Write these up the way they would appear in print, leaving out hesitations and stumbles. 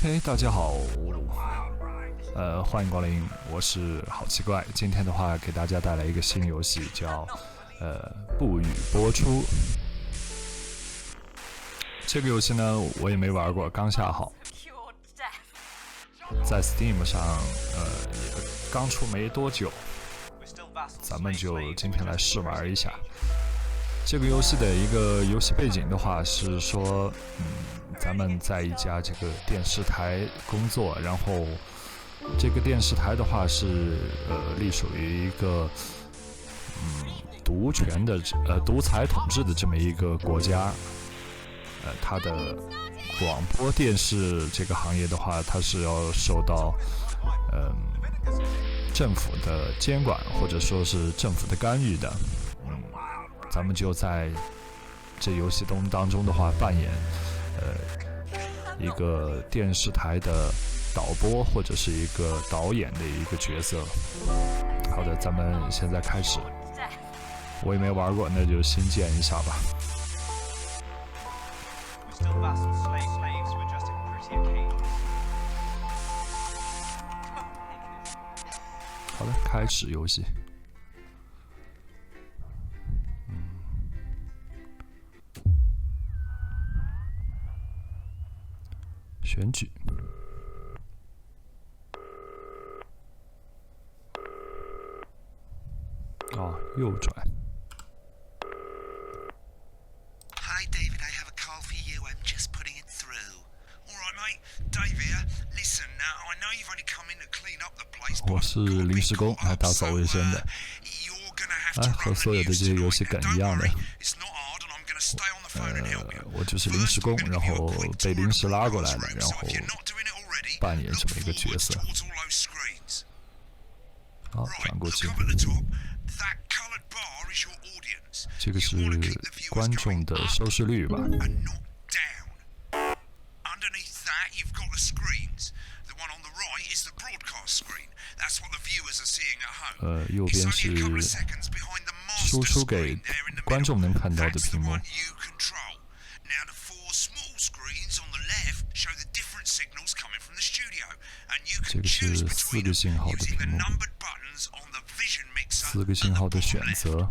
OK， 大家好，欢迎光临，我是好奇怪。今天的话，给大家带来一个新游戏，叫不予播出。这个游戏呢，我也没玩过，刚下好，在 Steam 上，也刚出没多久，咱们就今天来试玩一下。这个游戏的一个游戏背景的话是说，咱们在一家这个电视台工作，然后这个电视台的话是隶属于一个独权的独裁统治的这么一个国家，它的广播电视这个行业的话，它是要受到政府的监管或者说是政府的干预的。咱们就在这游戏当中的话扮演一个电视台的导播或者是一个导演的一个角色。好的，咱们现在开始。我也没玩过，那就新建一下吧。好的，开始游戏。选举。右转。Hi, David. I have a call for you. I'm just putting it through. All right, mate. Dave here. Listen, I know you've only come in to clean up the place. 我是临时工，来打扫卫生的。和所有的这些游戏梗一样的。我就是临时工，然后被临时拉过来的，然后扮演这么一个角色。好，转过去。这个是观众的收视率吧？右边是输出给观众能看到的屏幕。这个是4个信号的屏幕，4个信号的选择。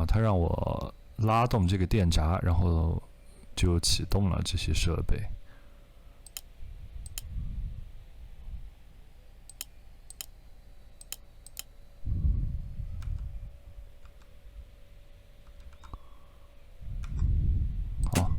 它让我拉动这个电闸，然后就启动了这些设备。好。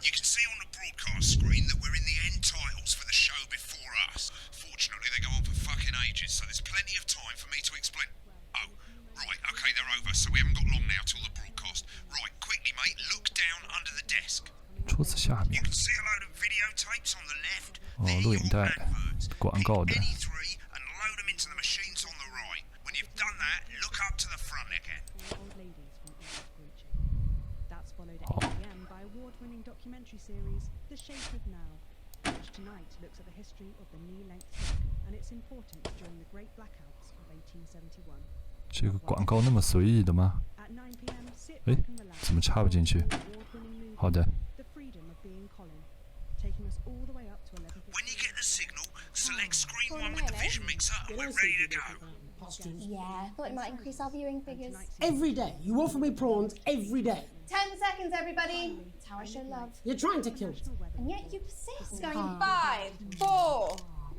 You can see on the broadcast screen that we're in the end titles for the show before us. Fortunately, they go on for fucking ages, so there's plenty of time for me to explain. Oh, right, okay, they're over, so we haven't got long now till the broadcast. Right, quickly, mate, look down under the desk. 桌子下面。You can see a load of videotapes on the left. 录影带，广告的。Any three and load them into the machines on the right. When you've done that, look up to the front again. That's followed at 8 p.m. by award-winning documentary series The Shape of Now, which tonight looks at the history of the knee-length sock and its importance during the Great Blackouts of 1871. 这个广告那么随意的吗？怎么插不进去？好的。When you get the signal, select screen 1 with the vision mixer and we're ready to go. Yeah, thought it might increase our viewing figures. Every day. You offer me prawns every day. 10 seconds, everybody. That's how I show love. You're trying to kill me. And yet you persist. Going in 5, 4.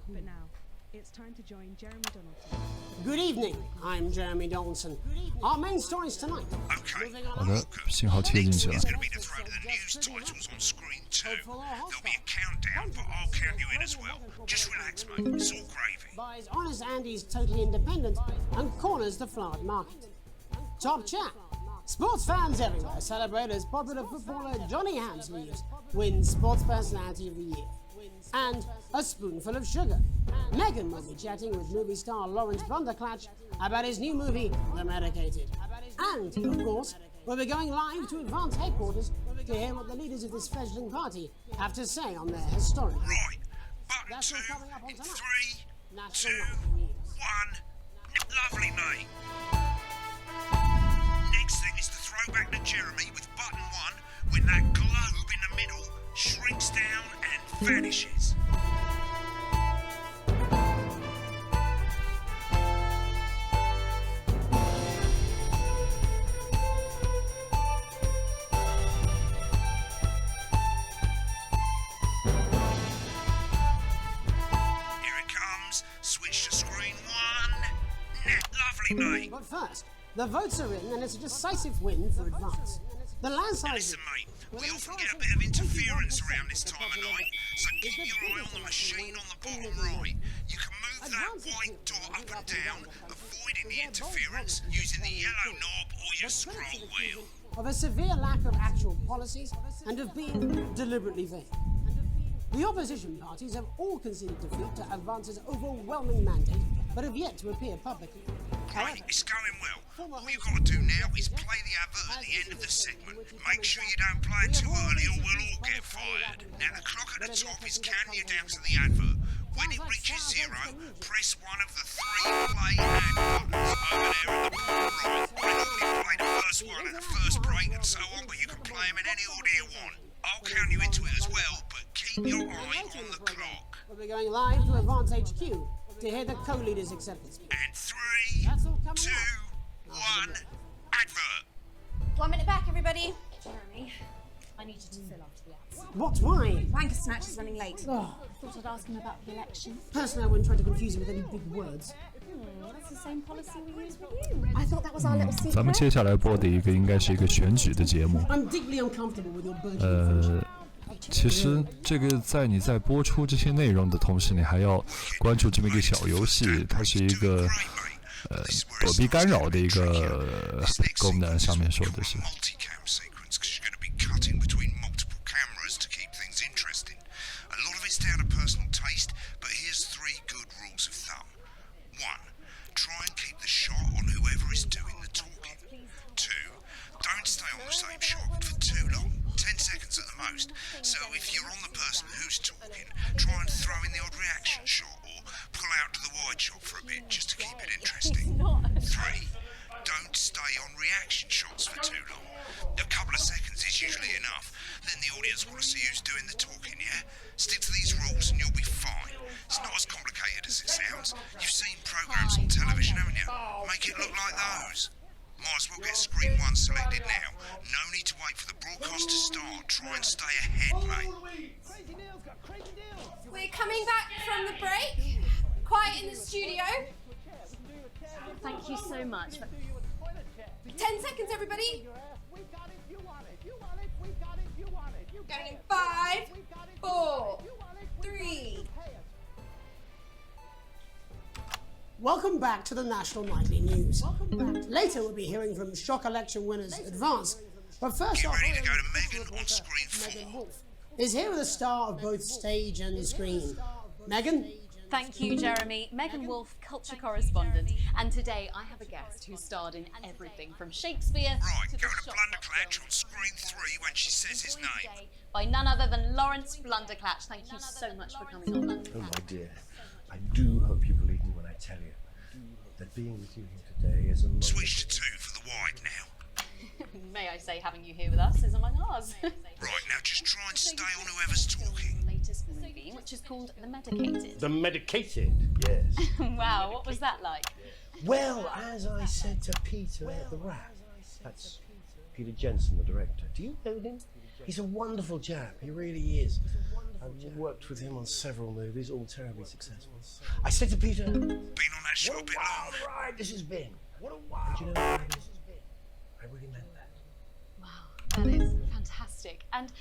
But now, it's time to join Jeremy Donaldson. Good evening. I'm Jeremy Donaldson. Our main stories tonight. Okay. 好的，信号切进去了。 It's going to be to throw the news titles on screen 2. There'll be a countdown, but I'll count you in as well. Just relax, mate. It's all gravy. Buys Honest Andy's Totally Independent and corners the flowered market. Top chat. Sports fans everywhere celebrate as popular footballer Johnny Hansleaves wins Sports Personality of the Year. And a spoonful of sugar. Meghan will be chatting with movie star Lawrence Bunderclatch about his new movie, The Medicated. And, of course, we'll be going live to Advance headquarters to hear what the leaders of this fledgling party have to say on their historic. Right. Button That's 2 all coming up on in tonight. 3, 2, National 1. Nightly News. Lovely, mate. Next thing is the throwback to Jeremy with button 1 when that globe in the middle shrinks down and vanishes. Here it comes. Switch to screen 1. Lovely, mate. But first, the votes are in, and it's a decisive win for Advance. The landslide. Listen, mate, we often get a bit of interference around this time of night, so keep your eye on the machine on the bottom right. You can move that white dot up and down, avoiding the interference using the yellow knob or your scroll wheel. Of a severe lack of actual policies and of being deliberately vague. The opposition parties have all conceded defeat to Advance's overwhelming mandate, but have yet to appear publicly. Right, it's going well. All you've got to do now is play the advert at the end of the segment. Make sure you don't play it too early or we'll all get fired. Now the clock at the top is counting you down to the advert. When it reaches 0, press one of the 3 play ad buttons over there in the bottom right. I normally play the first one and the first break and so on, but you can play them in any order you want. I'll count you into it as well, but keep your eye on the clock. We'll be going live to Advance HQ to hear the co-leaders' acceptance speech. And 3, 2, 1, advert. 1 minute back, everybody. Jeremy, I need you to fill after the ads. What? Why? Bankersnatch is running late. Oh, I thought I'd ask him about the election. personally, I wouldn't try to confuse you with any big words. That's the same policy we use with you. I thought that was our little secret. 咱们接下来播的一个应该是一个选举的节目。 I'm deeply uncomfortable with your burgeoning friendship. 其实这个在你在播出这些内容的同时，你还要关注这么一个小游戏，它是一个躲避干扰的一个功能，上面说的是。 multicam sequence because you're going to be cutting between multiple cameras to keep things interesting. A lot of it's down to personal taste, but here's 3 good rules of thumb. 1. Try and keep the shot on whoever is doing the talking. 2. Don't stay on the same shot for too long, 10 seconds at the most. So if you're on the person who's talking, try and throw in the odd reaction shot or pull out to the wide shot for a bit just to keep it interesting. 3. Don't stay on reaction shots for too long. A couple of seconds is usually enough. Then the audience want to see who's doing the talking, yeah? Stick to these rules and you'll be fine. It's not as complicated as it sounds. You've seen programs on television, haven't you? Make it look like those. Might as well get screen 1 selected now. No need to wait for the broadcast to start. Try and stay ahead, mate. We're coming back from the break. Quiet in the studio. Thank you so much. 10 seconds, everybody. Going in 5, 4, 3. Welcome back to the National Nightly News. Later, we'll be hearing from shock election winners Advance. But first Get off, ready to go to Megan on screen 4. Megan Wolf is here with a star of both stage and screen. Megan? Thank you, Jeremy. Megan Wolf, culture correspondent. And today I have a guest who starred in everything from Shakespeare Right, to go the to shop Blunderclatch on screen 3 when she says his name. by none other than Lawrence Blunderclatch. Thank you so much for coming on. Oh my dear, I do hope you believe me when I tell you that being with you here today is a moment. Switch to 2 for the wide now. May I say, having you here with us is among ours. Right, now just try and stay on whoever's talking. Latest movie, which is called The Medicated. The medicated, yes. Wow, what was that like? Well, as I said to Peter at the Rat, that's Peter Jensen, the director. Do you know him? He's a wonderful chap, he really is. I've worked with him on several movies, all terribly successful. I said to Peter, Been on that show a bit long. "What a ride this has been. What a wild ride this has been." I really meant that. Wow, that is fantastic. And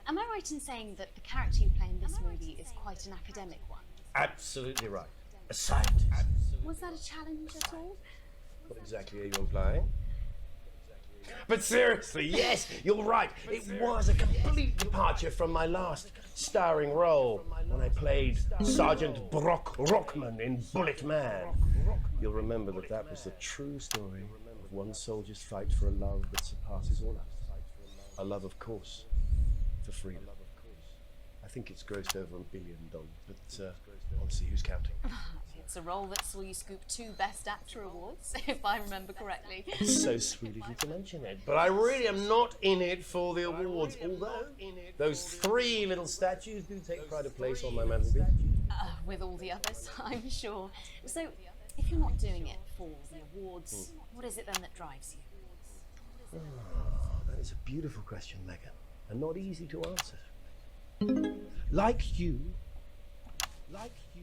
am I right in saying that the character you play in this movie is quite an academic one? Absolutely right. A scientist. Was that a challenge at all? What exactly are you implying? But seriously, yes, you're right. It was a complete departure from my last starring role when I played Sergeant Brock Rockman in Bullet Man. You'll remember that was the true story of of one soldier's fight for a love that surpasses all others. A love, of course, for freedom. I think it's grossed over $1 billion, but honestly, who's counting? It's a role that saw you scoop 2 Best Actor awards, if I remember correctly. It's so sweet of you to mention it, but I really am not in it for the awards, although those 3 little statues do take pride of place on my mantelpiece. With all the others, I'm sure. So, if you're not doing it for the awards, what is it then that drives you? That is a beautiful question, Megan, and not easy to answer. Like you,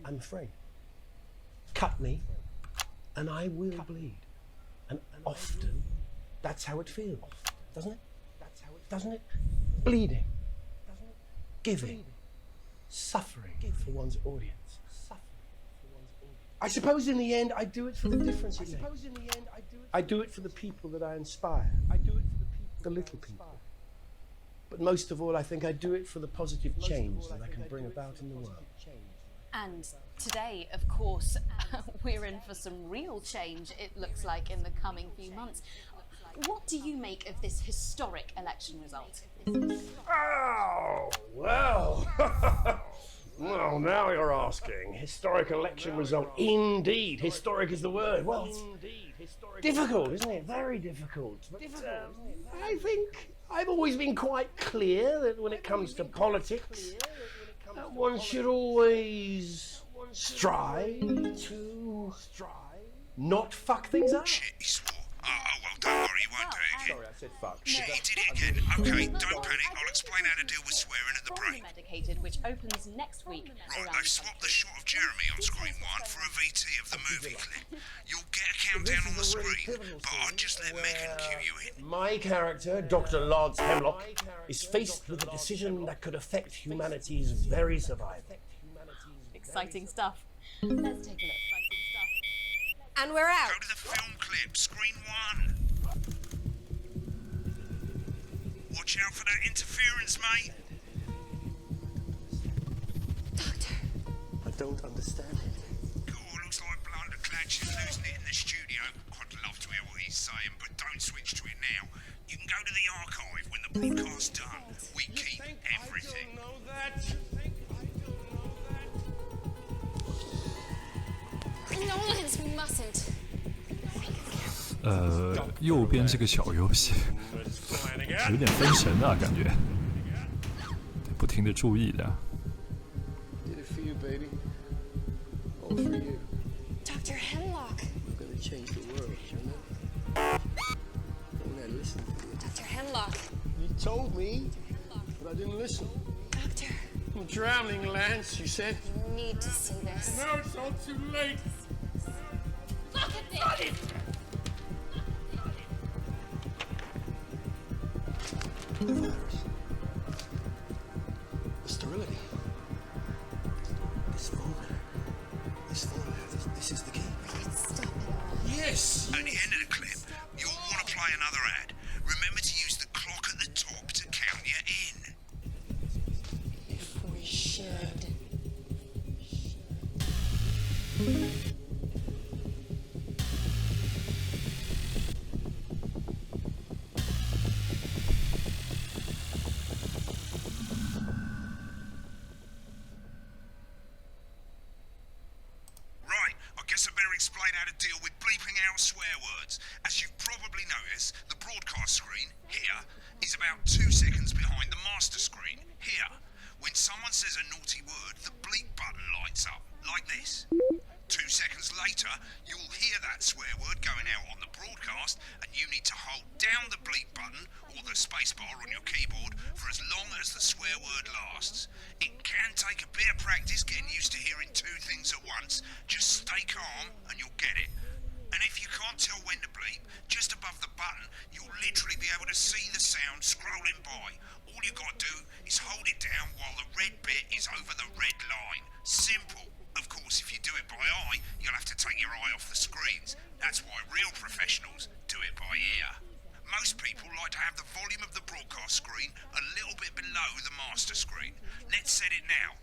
I'm afraid. Cut me, and I will bleed. And often, that's how it feels, doesn't it? Doesn't it? Bleeding, giving, suffering for one's audience. I suppose in the end, I do it for the difference it makes. I do it for the people that I inspire. I do it for the little people. But most of all, I think I do it for the positive change that I can bring about in the world. And today, of course, we're in for some real change, it looks like, in the coming few months. What do you make of this historic election result? Oh, well. Well, now you're asking. Historic election result. Indeed. Historic is the word. Well, difficult, isn't it? Very difficult. But, I think I've always been quite clear that when it comes to politics, one should always strive to not fuck things up. Shit, he swore. Oh, well, don't worry, he won't do it again. Sorry, I said fuck. Shit, he did it again. Okay, don't panic. I'll explain how to deal with swearing at the break. Medicated, which opens next week. Right, they've swapped the shot of Jeremy on screen 1 for a VT of the movie clip. You'll get a countdown on the screen, but I'll just let Megan cue you in. My character, Dr. Lance Hemlock, is faced with a decision that could affect humanity's very survival. Exciting stuff. Let's take a look. And we're out. Go to the film clip, screen 1. Watch out for that interference, mate. Doctor. I don't understand it. Cool, looks like Blunderclatch is losing it in the studio. I'd love to hear what he's saying, but don't switch to it now. You can go to the archive when the broadcast's done. We keep everything. Nolans, we mustn't. 右边这个小游戏有点分神啊，感觉得不停的注意的。Did it for you, baby. All for you. Dr. Hemlock. I'm gonna change the world, you know? Don't I listen to you? Dr. Hemlock. You told me, but I didn't listen. Doctor. I'm drowning, Lance, you said. You need to see this. Now it's all too late. Look at this! The virus. The sterility. This folder. This is the key. Stop it. Yes! At the end of the clip, you'll want to play another ad. Remember to use the clock at the top to count you in. If we should. Right, I guess I better explain how to deal with bleeping out swear words. As you've probably noticed, the broadcast screen, here, is about 2 seconds behind the master screen, here. When someone says a naughty word, the bleep button lights up, like this. 2 seconds later, you'll hear that swear word going out on the broadcast, and you need to hold down the bleep button, or the spacebar on your keyboard, for as long as the swear word lasts. It can take a bit of practice getting used to hearing 2 things at once. Just stay calm, and you'll get it. And if you can't tell when to bleep, just above the button, you'll literally be able to see the sound scrolling by. All you got to do is hold it down while the red bit is over the red line. Simple. Of course, if you do it by eye, you'll have to take your eye off the screens. That's why real professionals do it by ear. Most people like to have the volume of the broadcast screen a little bit below the master screen. Let's set it now.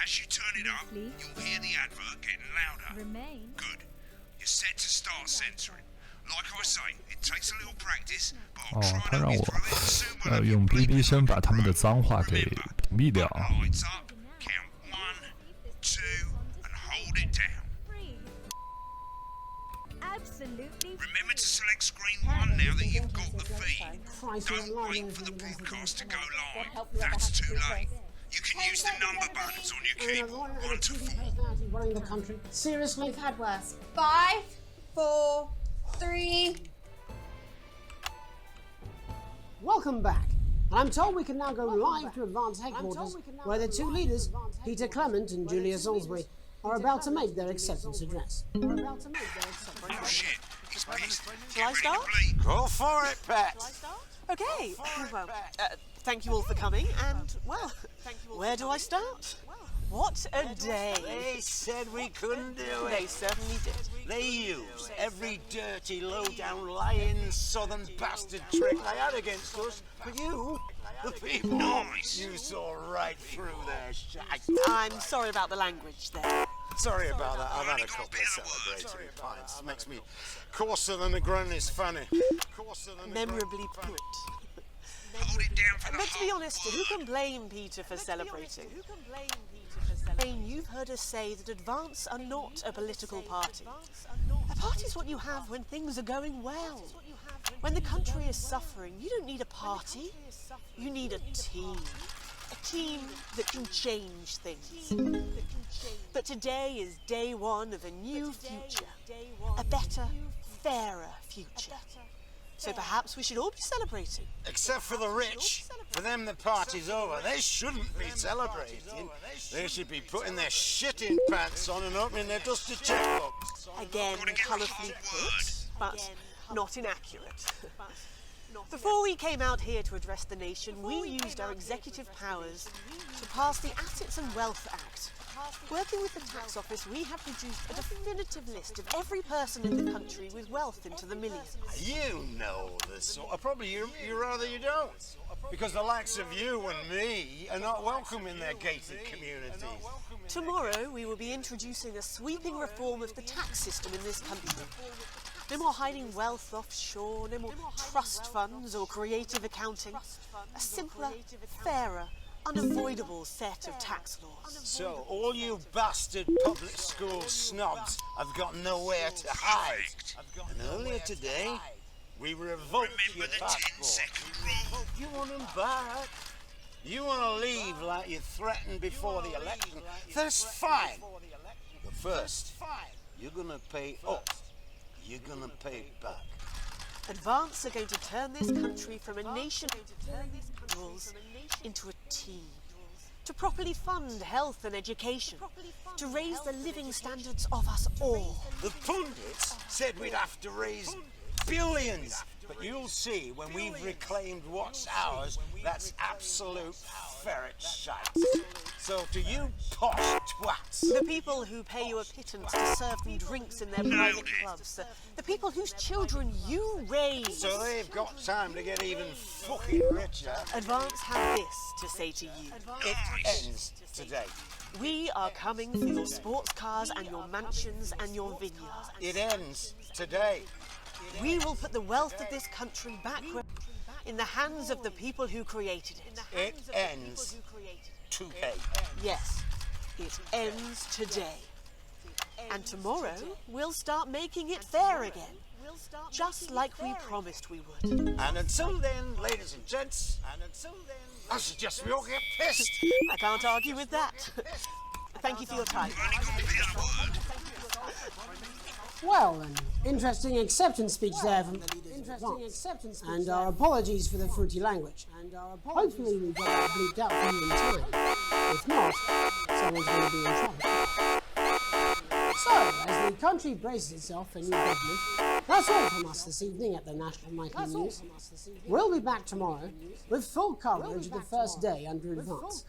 As you turn it up, you'll hear the advert getting louder. Remain. Good. You're set to start censoring. Like I say, it takes a little practice, but 哦 I'll，他 try 让 not 我 to throw it soon we'll have 用 your BB bleeping 声把他们的脏话给 Remember, 屏蔽掉。 put the lights up, count 1, 2, and hold it down. Absolutely. Remember to select screen 1 now that you've got the feed. Don't wait for the broadcast to go live. That's too late. You can use the number buttons on your keyboard, 1 to 4. Running the country. Seriously? We've had worse. 5, 4, 3. Welcome back. I'm told we can now go live to Advance headquarters, where the two leaders, Peter Clement and Julia Salisbury, are about to make their acceptance address. Oh shit, he's pissed. Shall I Get ready to start? bleep. Go for it, Pat. Okay. Well, thank you all for coming, and well, where do I start? What a day! They said we couldn't do They it. certainly did. They used every dirty, low-down, lying southern bastard trick they had against us. But you, the people, Nice. you saw right through their shite. I'm sorry about the language there. Sorry about that. I've had Only a got couple a of bit of celebratory pints. Makes me coarser than a granny's fanny. Memorably put. Hold it down for the But to be whole honest, who can blame Peter for celebrating? I mean, you've heard us say that Advance are not a political party. A party's what you have when things are going well. When the country is suffering, you don't need a party. You need a team. A team that can change things. But today is day one of a new future. A better, fairer future. So perhaps we should all be celebrating. Except for the rich. For them, the party's over. They shouldn't be celebrating. They should be putting their shitting pants on and opening their dusty checkbooks. Again, colourfully put, but not inaccurate. Before we came out here to address the nation, we used our executive powers to pass the Assets and Wealth Act. Working with the tax office, we have produced a definitive list of every person in the country with wealth into the millions. You know this sort of, probably you rather you don't. Because the likes of you and me are not welcome in their gated communities. Tomorrow, we will be introducing a sweeping reform of the tax system in this country. No more hiding wealth offshore, no more trust funds or creative accounting. A simpler, fairer, unavoidable set of tax laws. So, all you bastard public school snobs have got nowhere to hide. And earlier today, we revoked your Remember the passport. 10-second rule. You want them back? You want to leave like you threatened before the election? That's fine. But first, you're going to pay up. You're going to pay back. Advance are going to turn this country from a nation of individuals into a team. To properly fund health and education. To raise the living standards of us all. The pundits said we'd have to raise billions. But you'll see when we've reclaimed what's ours, that's absolute ferret shite. So to you posh twats, The people who pay you a pittance to serve them drinks in their private clubs. The people whose children you raise. so they've got time to get even fucking richer. Advance have this to say to you. It ends today. We are coming for your sports cars and your mansions and your vineyards. It ends today. We will put the wealth of this country back in the hands of the people who created it. It ends today. Yes, it ends today. And tomorrow, we'll start making it fair again. Just like we promised we would. And until then, ladies and gents, I suggest we all get pissed. I can't argue with that. Thank you for your time. Only got a bit of word. Well, an interesting acceptance speech there from the leaders of Advance. And our apologies for the fruity language. Hopefully we got that bleeped out for you in time. If not, someone's going to be in trouble. So, as the country braces itself for new government, that's all from us this evening at the National Nightly News. We'll be back tomorrow with full coverage of the first day under Advance.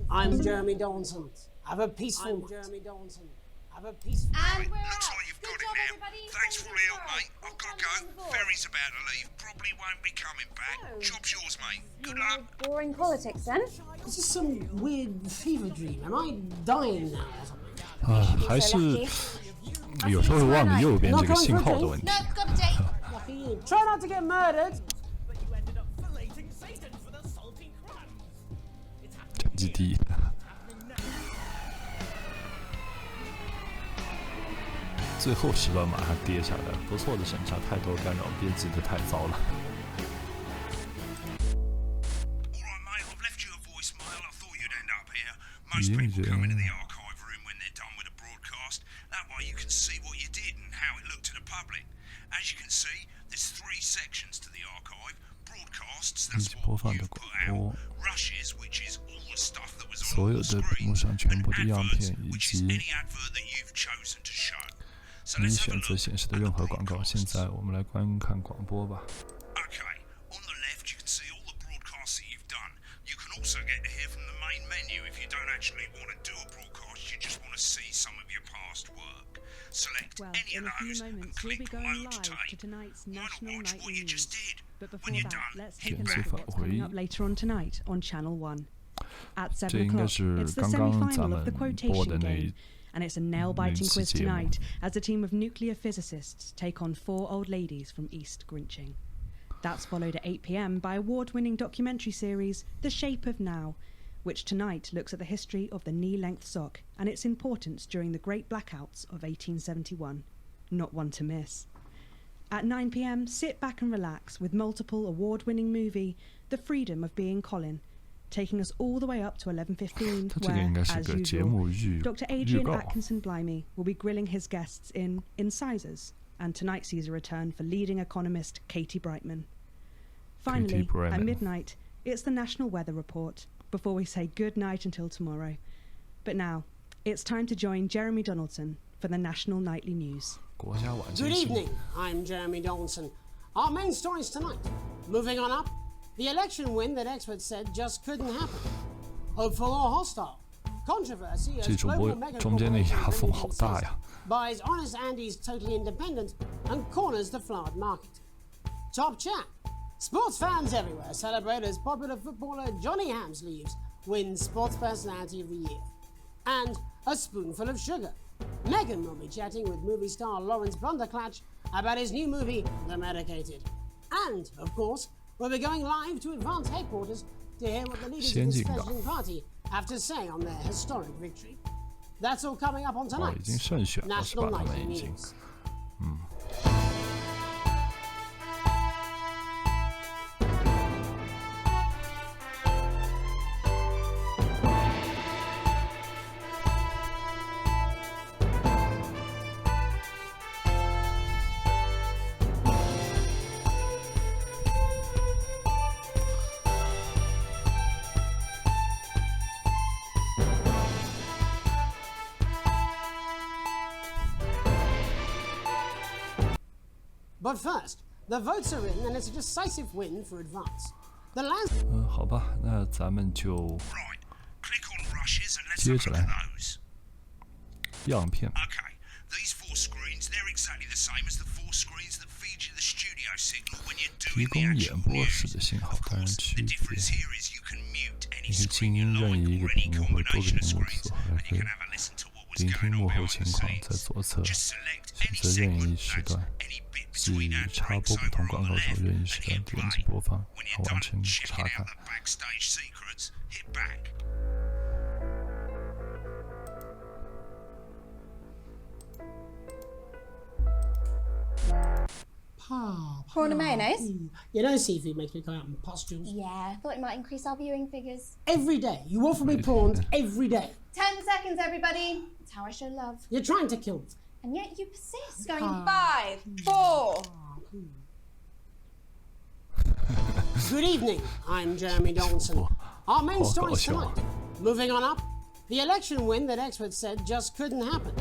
I'm Jeremy Dawson. Have a peaceful night. And we're Looks out. like you've Good got job, it now. everybody. Thanks for all the help, Tomorrow. mate. I've got to go. Ferry's about to leave. Probably won't be coming back. Job's yours, mate. Good luck. Boring politics then. Is this some weird fever dream? Am I dying now or something? 还是有时候会忘了右边这个信号的问题。 No, got a date. mean, try not to get murdered. 成绩第一。最后10轮马上跌下来，不错的审查，太多干扰，编辑的太糟了。Most people come into the archive room when they're done with a broadcast. That way you can see what you did and how it looked to the public. As you can see, there's 3 sections to the archive. Broadcasts, that's what you've put out. Rushes, which is all the stuff that was on the screen. And adverts, which is any advert that you've chosen to show. So 你 let's 选 have a 择 look 显示的 at 任 the 何广告。现 broadcasts. 在我们来观看广播吧。 Okay, on the left you can see all the broadcasts that you've done. You can also get to hear from the main menu if you don't actually want to do a broadcast, you just want to see some of your past work. Select Well, any in of a few those and moments, we'll be click going load live tape. to tonight's Why not national watch nightly what you just news. did? But When before you're that, done, let's hit take a look back. at what's coming up later on tonight on Channel 1. At 7 这应该 o'clock, 是 it's the 刚刚 semi-final 咱 of the 们播 quotation 的那 game, and it's a nail-biting 那期 quiz 节目。 tonight as a team of nuclear physicists take on 4 old ladies from East Grinching. That's followed at 8 p.m. by award-winning documentary series The Shape of Now, which tonight looks at the history of the knee-length sock and its importance during the Great Blackouts of 1871. Not one to miss. At 9 p.m, sit back and relax with multiple award-winning movie The Freedom of Being Colin, taking us all the way up to 11:15, 它这个 where, 应该是 as 个节 usual, 目预 Dr. 预 Adrian 告。 Atkinson Blimey will be grilling his guests in Incisors, and tonight sees a return for leading economist Katie Brightman. Finally, Brightman. at midnight, it's the National Weather Report, before we say good night until tomorrow. But now, it's time to join Jeremy Donaldson for the National Nightly News. 国家晚 Good 间新闻 evening, I'm Jeremy Donaldson. Our main stories tonight. Moving on up, the election win that experts said just couldn't happen. Hopeful or hostile. Controversy 这 as 主播 global mega 中间那 corporation 牙缝 Remington 好大 says 呀！ buys Honest Andy's totally independent and corners the flowered market. Top chat. Sports fans everywhere celebrate as popular footballer Johnny Hamsleeves wins Sports Personality of the Year. And a spoonful of sugar. Megan will be chatting with movie star Lawrence Blunderclatch about his new movie, The Medicated. And, of course, we'll be going live to Advance headquarters to hear what the leaders of this 先进的。 fledgling party have to say on their historic victory. That's all coming up on 哦，已经 tonight's 胜选了是吧？ National 他们 Nightly 已经。 News. But first, the votes are in and it's a decisive win for Advance. The last 好吧，那咱们就 Right, click on rushes and let's 接 have 着 a look 来 at those. 样片。 Okay, these 4 screens, they're exactly the same as the 4 screens that feed you the studio signal when you're 提 doing 供 the 演 actual 播时 news. 的信号 Of 当然 course, 区 the 别。 difference here is you can mute any 你可以 screen 静 you 音任 like 意一 or 个 any 屏幕或多个 combination 屏 of 幕 screens, 组合，还 and 可 you 以 can have a listen to what was 聆 going 听 on 幕后 behind 情 the 况，在 scenes. 左侧 Just select 选 any 择任意 segment, 时 that's 段， any bit 即 between ad 插 breaks 播不同 over 广 on 告 the 头 left, 任意时 and 段 hit 点击 play. 播放， When 然 you're 后完 done 成 checking 查 out 看。 the backstage secrets, hit back. Prawn and mayonnaise? You know seafood makes me go out in pustules. Yeah, I thought it might increase our viewing figures. Every day. You offer me prawns every day. 10 seconds, everybody. That's how I show love. You're trying to kill me. And yet you persist, going 5, 4. Good evening, I'm Jeremy Donaldson. Our main stories tonight. Moving on up, the election win that experts said just couldn't happen.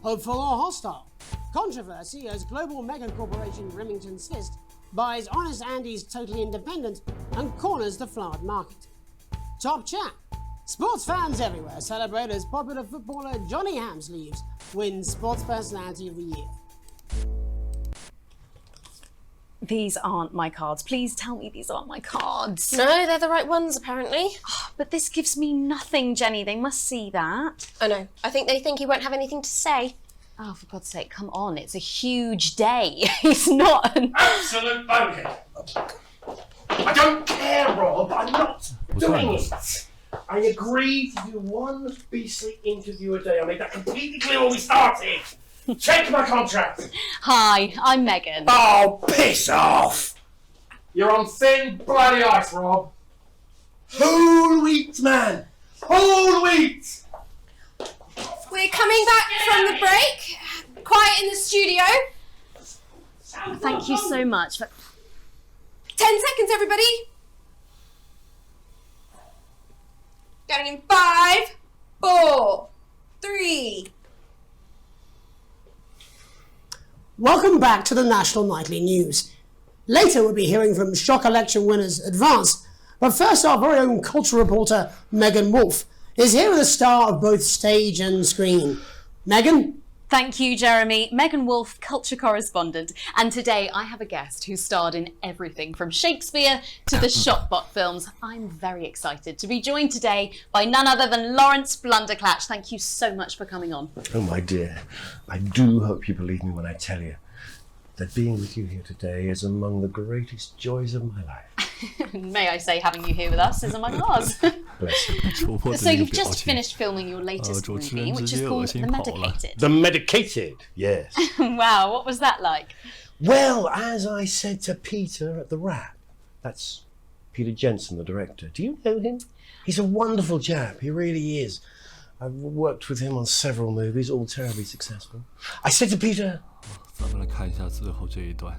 Hopeful or hostile. Controversy as global mega corporation Remington Fist buys Honest Andy's totally independent and corners the flowered market. Top chat. Sports fans everywhere celebrate as popular footballer Johnny Hamsleeves wins Sports Personality of the Year. These aren't my cards. Please tell me these aren't my cards. No, they're the right ones, apparently. But this gives me nothing, Jenny. They must see that. Oh no, I think they think you won't have anything to say. Oh, for God's sake, come on. It's a huge day. He's not an... Absolute bonehead. I don't care, Rob. I'm not doing it. I agreed to do one beastly interview a day. I made that completely clear when we started. Check my contract. Hi, I'm Megan. Oh, piss off. You're on thin bloody ice, Rob. Whole wheat, man. Whole wheat. We're coming back from the break. Quiet in the studio. Thank you so much. 10 seconds, everybody. Going in 5, 4, 3. Welcome back to the National Nightly News. Later we'll be hearing from shock election winners Advance, but first our very own culture reporter Megan Wolfe is here with a star of both stage and screen. Megan? Thank you, Jeremy. Megan Wolfe, culture correspondent. And today I have a guest who starred in everything from Shakespeare to the Shotbot films. I'm very excited to be joined today by none other than Lawrence Blunderclatch. Thank you so much for coming on. Oh, my dear. I do hope you believe me when I tell you that being with you here today is among the greatest joys of my life. May I say, having you here with us is among ours. Bless you. So you've just finished filming your latest movie, which is called The Medicated. The Medicated, yes. Wow, what was that like? Well, as I said to Peter at the wrap, that's Peter Jensen, the director. Do you know him? He's a wonderful chap, he really is. I've worked with him on several movies, all terribly successful. I said to Peter... 咱们来看一下最后这一段。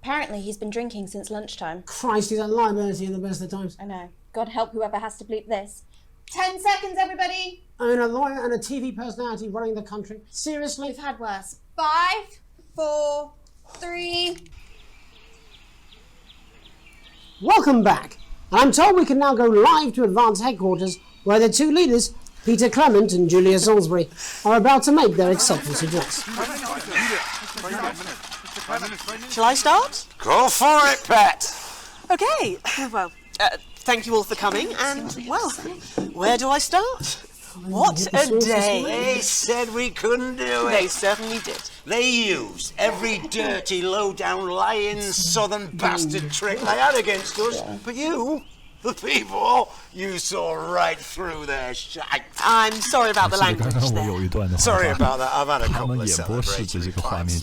Apparently he's been drinking since lunchtime. Christ, he's a liability in the best of times. I know. God help whoever has to bleep this. 10 seconds, everybody. I mean, a lawyer and a TV personality running the country. Seriously? We've had worse. 5, 4, 3. Welcome back. I'm told we can now go live to Advance headquarters where the two leaders, Peter Clement and Julia Salisbury, are about to make their acceptance address. Shall I start? Go for it, Pat. Okay, well, thank you all for coming, and, well, where do I start? What a day! They said we couldn't do it. They certainly did. They used every dirty, low-down, lying, southern bastard trick they had against us. But you, the people, you saw right through their shite. I'm sorry about the language there. Sorry about that. I've had a couple of celebrations.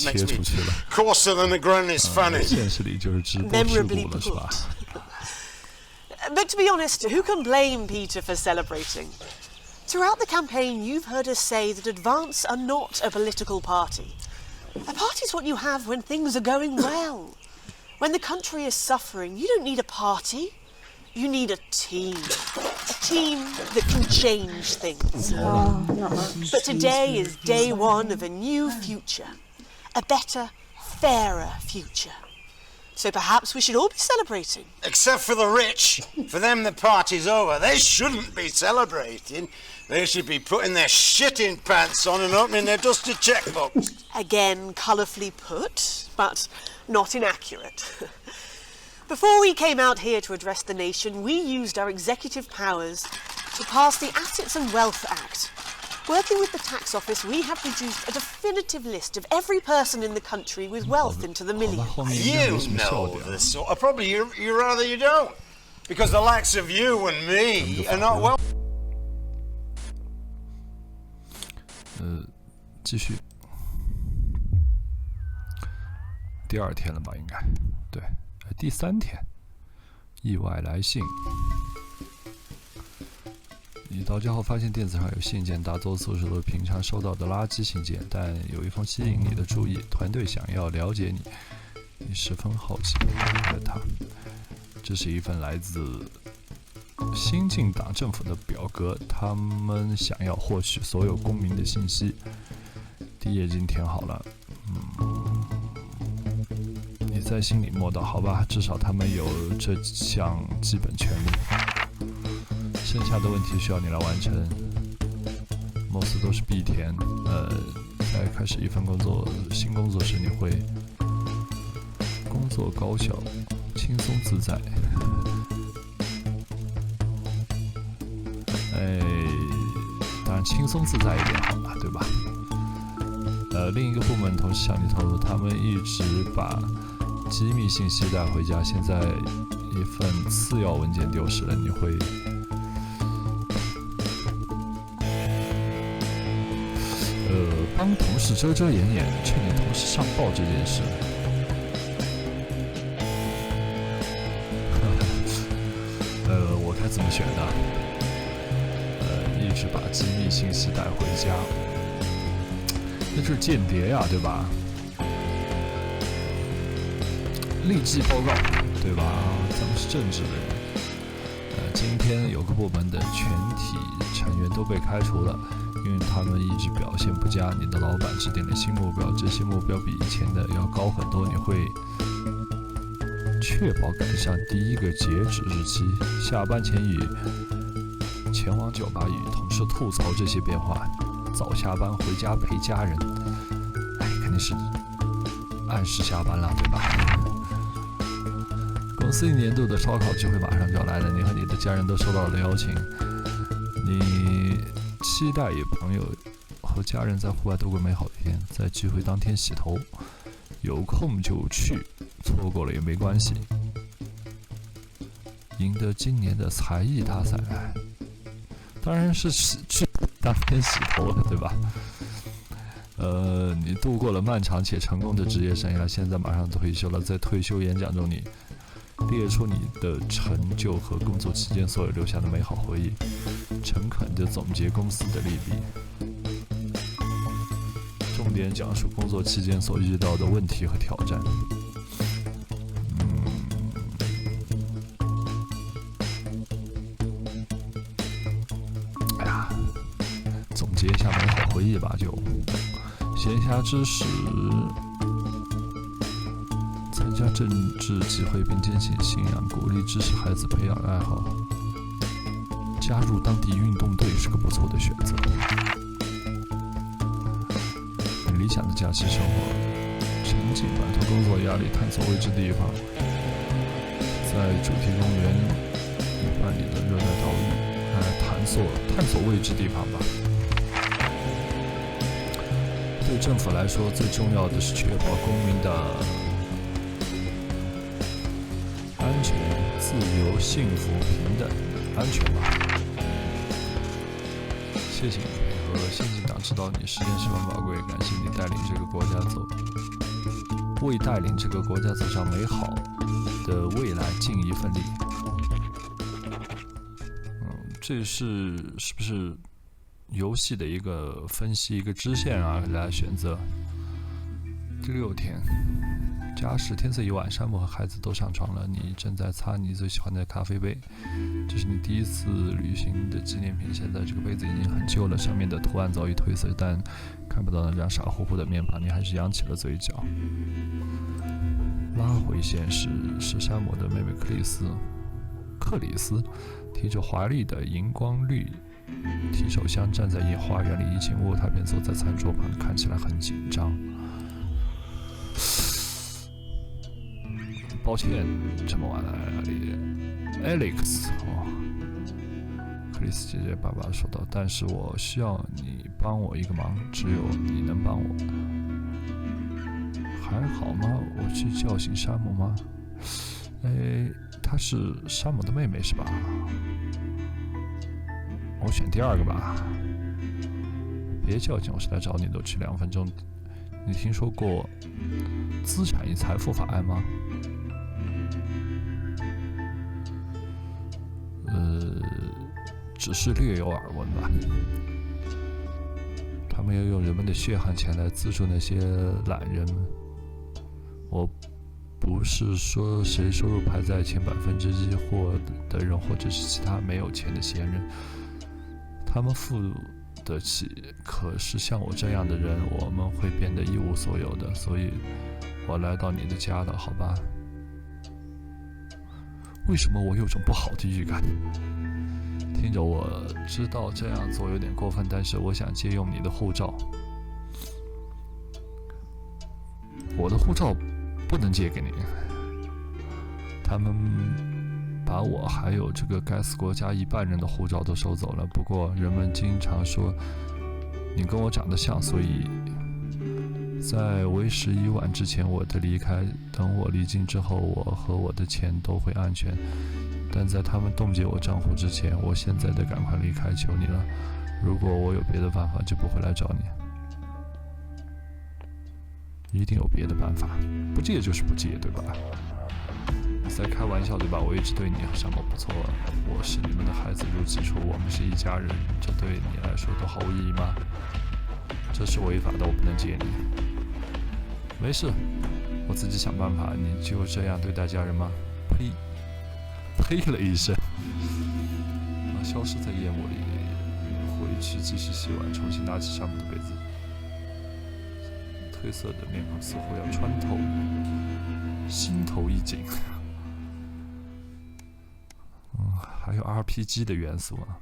Makes me coarser than the ground is funny. Memorably put. But to be honest, who can blame Peter for celebrating? Throughout the campaign, you've heard us say that Advance are not a political party. A party's what you have when things are going well. When the country is suffering, you don't need a party. You need a team. A team that can change things. But today is day one of a new future. A better, fairer future. So perhaps we should all be celebrating. Except for the rich. For them, the party's over. They shouldn't be celebrating. They should be putting their shitting pants on and opening their dusty checkbooks. Again, colourfully put, but not inaccurate. Before we came out here to address the nation, we used our executive powers to pass the Assets and Wealth Act. Working with the tax office, we have produced a definitive list of every person in the country with wealth into the millions. You know this sort of probably you rather you don't. Because the likes of you and me are not well. 继续。第二天了吧，应该对。第3天，意外来信。你到家后发现电子上有信件，大多数是平常收到的垃圾信件，但有一封吸引你的注意。团队想要了解你，你十分好奇地看了它。这是一份来自新晋党政府的表格，他们想要获取所有公民的信息。第一页已经填好了，你在心里默祷，好吧，至少他们有这项基本权利。剩下的问题需要你来完成，貌似都是必填。在开始一份新工作时，你会工作高效、轻松自在。当然样轻松自在一点好了，对吧？另一个部门同时向你透露，他们一直把机密信息带回家，现在一份次要文件丢失了，你会帮同事遮遮掩掩，劝你同事上报这件事。我该怎么选呢？一直把机密信息带回家，那就是间谍呀，对吧？立即报告，对吧？咱们是正直的人。今天有个部门的全体成员都被开除了，因为他们一直表现不佳。你的老板制定了新目标，这些目标比以前的要高很多。你会确保赶上第一个截止日期，下班前前往酒吧与同事吐槽这些变化，早下班回家陪家人。肯定是按时下班了，对吧？公司一年度的烧烤聚会马上就要来了，你和你的家人都收到了邀请。你期待与朋友和家人在户外度过美好的一天，在聚会当天洗头，有空就去，错过了也没关系。赢得今年的才艺大赛，当然是去当天洗头了，对吧？你度过了漫长且成功的职业生涯，现在马上退休了。在退休演讲中，你列出你的成就和工作期间所有留下的美好回忆，诚恳地总结公司的利弊，重点讲述工作期间所遇到的问题和挑战。总结一下美好回忆吧，就闲暇之时参加政治集会并坚信信仰，鼓励支持孩子培养爱好，加入当地运动队是个不错的选择。理想的假期生活，沉浸摆脱工作压力，探索未知地方，在主题公园办理的热带岛屿，探索未知地方吧。对政府来说，最重要的是确保公民的安全、自由、幸福、平等、安全吧。谢谢你配合，先进党知道你时间十分宝贵，感谢你带领这个国家为带领这个国家走向美好的未来尽一份力。这是不是游戏的一个分析，一个支线啊，来选择。第6天，家时天色已晚，山姆和孩子都上床了，你正在擦你最喜欢的咖啡杯，这是你第一次旅行的纪念品。现在这个杯子已经很旧了，上面的图案早已褪色，但看不到那张傻乎乎的面庞，你还是扬起了嘴角。拉回现实，是山姆的妹妹克里斯提着华丽的荧光绿提手箱站在花园里，一进屋他便坐在餐桌旁，看起来很紧张。抱歉，这么晚来了 ，Alex。克里斯姐姐爸爸说道，但是我需要你帮我一个忙，只有你能帮我。还好吗？我去叫醒山姆吗？她是山姆的妹妹是吧？我选第2个吧。别叫醒，我是来找你的，我去2分钟。你听说过资产与财富法案吗？只是略有耳闻吧。他们要用人们的血汗钱来资助那些懒人们。我不是说谁收入排在前1%或的人，或者是其他没有钱的闲人，他们付得起。可是像我这样的人，我们会变得一无所有的。所以我来到你的家了，好吧？为什么我有种不好的预感？听着，我知道这样做有点过分，但是我想借用你的护照。我的护照不能借给你。他们把把我还有这个该死国家1半人的护照都收走了。不过人们经常说你跟我长得像，所以在为时已晚之前我的离开，等我离境之后，我和我的钱都会安全。但在他们冻结我账户之前，我现在得赶快离开，求你了。如果我有别的办法，就不会来找你。一定有别的办法，不借就是不借，对吧？你在开玩笑对吧？我一直对你相当不错，我是你们的孩子如己出，我们是一家人，这对你来说都毫无意义吗？这是违法的，我不能借你。没事，我自己想办法。你就这样对待家人吗？呸！呸了一声，消失在烟雾里，回去继续洗碗，重新拿起上面的杯子。褪色的面孔似乎要穿透心头一紧。还有 RPG 的元素啊。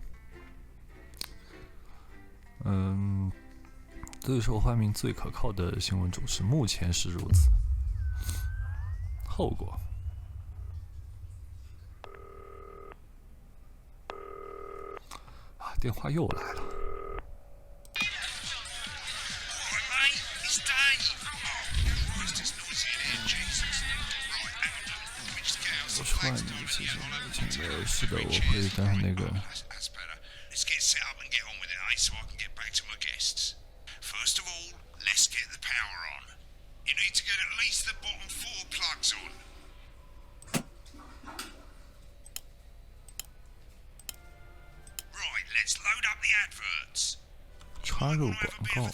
最受欢迎、最可靠的新闻主持，目前是如此。后果。电话又来了。我说你是什么？是的，我会当那个。插入广告。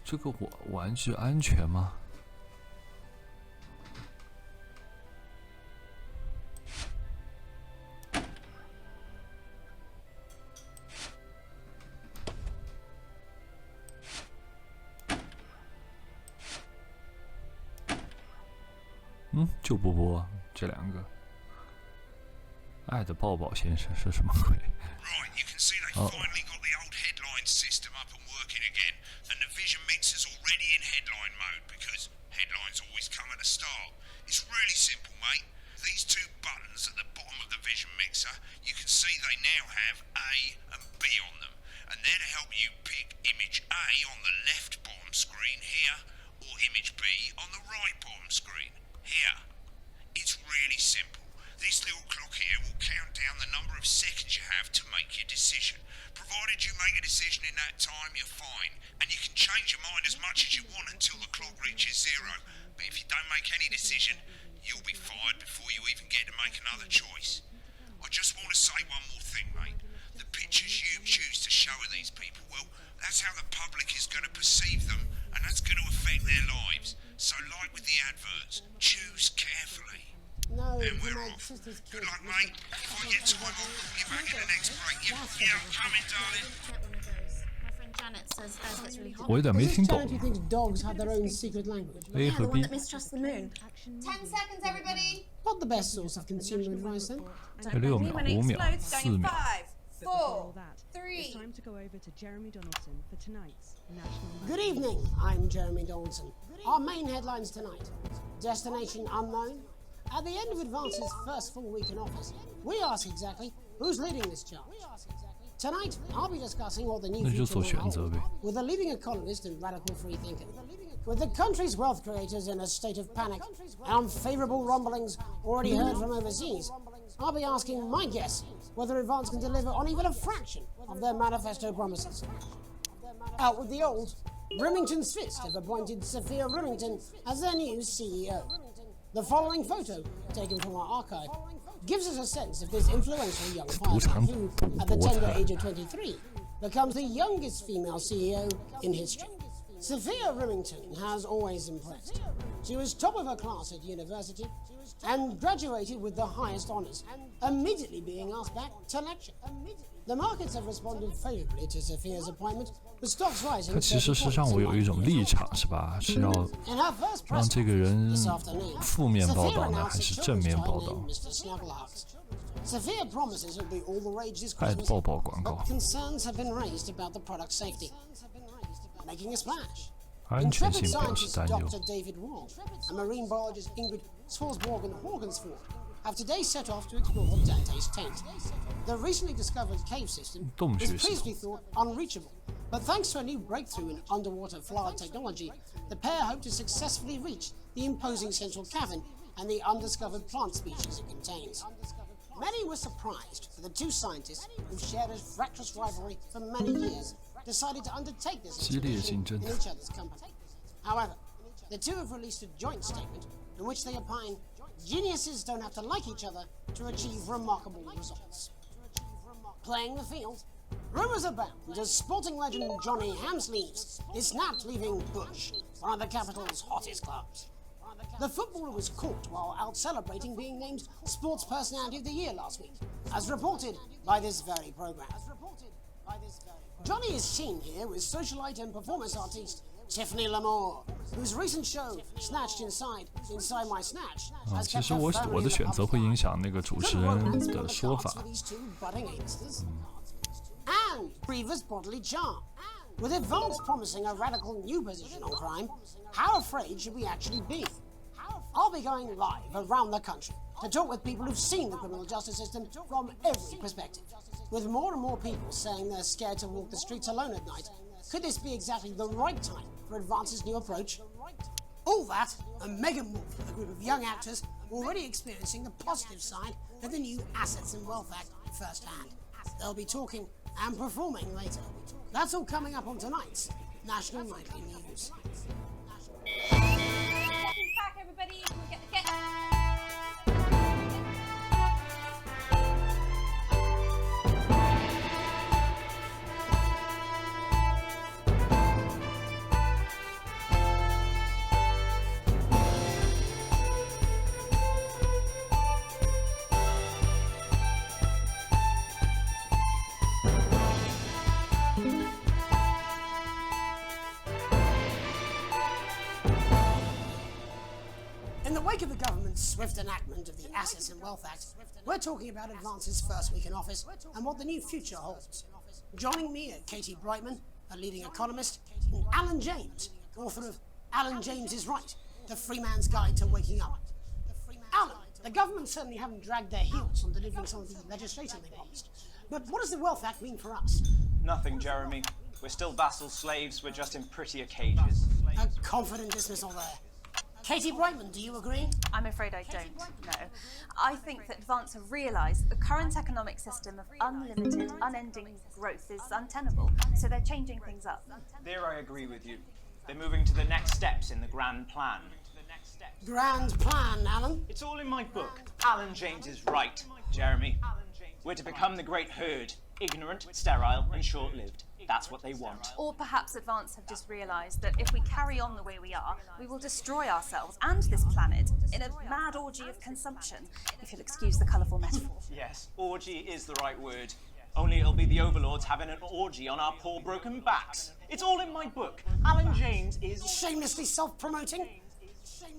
这个玩具安全吗？就不播这两个。爱的抱抱先生是什么鬼？哦。我有点没听懂。A 和 B。10 seconds, everybody. Not the best source of consumer advice, then. 6秒、5秒、4秒。 4, 3. Good evening, I'm Jeremy Donaldson. Our main headlines tonight. Destination unknown. At the end of Advance's first full week in office, we ask exactly who's leading this charge. Tonight, I'll be discussing what the new future will hold with a leading economist and radical free thinker. With the country's wealth creators in a state of panic and unfavourable rumblings already heard from overseas, I'll be asking my guess whether Advance can deliver on even a fraction of their manifesto promises. Out with the old, Remington's Fist have appointed Sophia Remington as their new CEO. The following photo, taken from our archive, gives us a sense of this influential young fireman who, at the tender age of 23, becomes the youngest female CEO in history. Sophia Remington has always impressed. She was top of her class at university and graduated with the highest honours, immediately being asked back to lecture. The markets have responded favourably to Sophia's appointment, with stocks rising. 它其实是让我有一种立场，是吧？是要让这个人负面报道呢，还是正面报道？ Severe promises will be all the rage this 爱 Christmas, 抱抱广告 but，concerns have been raised about the product's safety, making a splash. 安全 Intrepid 性表示 scientist 担忧。 Dr. David Wall and marine biologist Ingrid Swarsborg-Horgensford have today set off to explore Dante's taint. The recently discovered cave system 洞穴 is 系统 previously thought unreachable, but thanks to a new breakthrough in underwater flower technology, the pair hope to successfully reach the imposing central cavern and the undiscovered plant species it contains. Many were surprised that the two scientists, who've shared a fractious rivalry for many years, decided to undertake this 激烈竞 expedition 争 in each other's company. However, the two have released a joint statement in which they opine geniuses don't have to like each other to achieve remarkable results. Playing the field, rumours abound as sporting legend Johnny Hamsleeves is snapped leaving Bush, one of the capital's hottest clubs. The footballer was caught while out celebrating being named Sports Personality of the Year last week, as reported by this very programme. Johnny is seen here with socialite and performance artiste Tiffany Lamore, whose recent show Snatched Inside My Snatch 啊， has 其 kept 实 her 我 firmly 的 in the 选择 public 会 eye. 影响那个主持 Good 人 romance on 的 the 说 cards 法 for。these two budding A-listers. And Brever's bodily charm. With advance promising a radical new position on crime, how afraid should we actually be? I'll be going live around the country to talk with people who've seen the criminal justice system from every perspective. With more and more people saying they're scared to walk the streets alone at night, could this be exactly the right time for Advance's new approach? All that, and Megan Wolf, a group of young actors already experiencing the positive side of the new Assets and Wealth Act firsthand. They'll be talking and performing later. That's all coming up on tonight's National Nightly News. Welcome back, everybody. We'll get the In the wake of the government's swift enactment of the Assets and Wealth Act, we're talking about Advance's first week in office and what the new future holds. Joining me are Katie Brightman, a leading economist, and Alan James, author of Alan James is Right, The Free Man's Guide to Waking Up. Alan, the government certainly haven't dragged their heels on delivering some of the legislation they promised. But what does the Wealth Act mean for us? Nothing, Jeremy. We're still vassal slaves, we're just in prettier cages. A confident dismissal there. Katie Brightman, do you agree? I'm afraid I don't, no. I think that Advance have realised the current economic system of unlimited, unending growth is untenable, so they're changing things up. There I agree with you. They're moving to the next steps in the grand plan. Grand plan, Alan? It's all in my book. Alan James is right, Jeremy. We're to become the great herd, ignorant, sterile, and short-lived. That's what they want. Or perhaps Advance have just realised that if we carry on the way we are, we will destroy ourselves and this planet in a mad orgy of consumption, if you'll excuse the colourful metaphor. Yes, orgy is the right word. Only it'll be the overlords having an orgy on our poor broken backs. It's all in my book. Alan James is... Shamelessly self-promoting?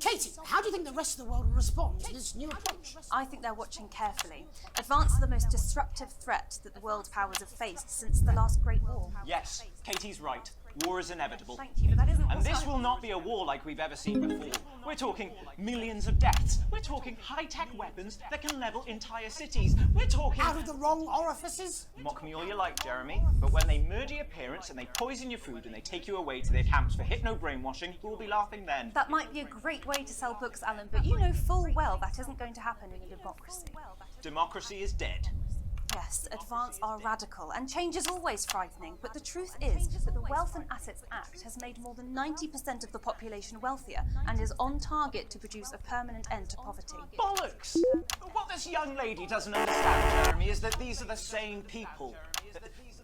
Katie, how do you think the rest of the world will respond to this new approach? I think they're watching carefully. Advance are the most disruptive threat that the world powers have faced since the last Great War. Yes, Katie's right. War is inevitable. Thank you, but that isn't And what this I- will not be a war like we've ever seen before. We're talking millions of deaths. We're talking high-tech weapons that can level entire cities. We're talking... Out of the wrong orifices? Mock me all you like, Jeremy, but when they murder your parents and they poison your food and they take you away to their camps for hypno-brainwashing, we'll be laughing then. That might be a great way to sell books, Alan, but you know full well that isn't going to happen in a democracy. Democracy is dead. Yes, Advance are radical, and change is always frightening, but the truth is that the Wealth and Assets Act has made more than 90% of the population wealthier and is on target to produce a permanent end to poverty. Bollocks! What this young lady doesn't understand, Jeremy, is that these are the same people.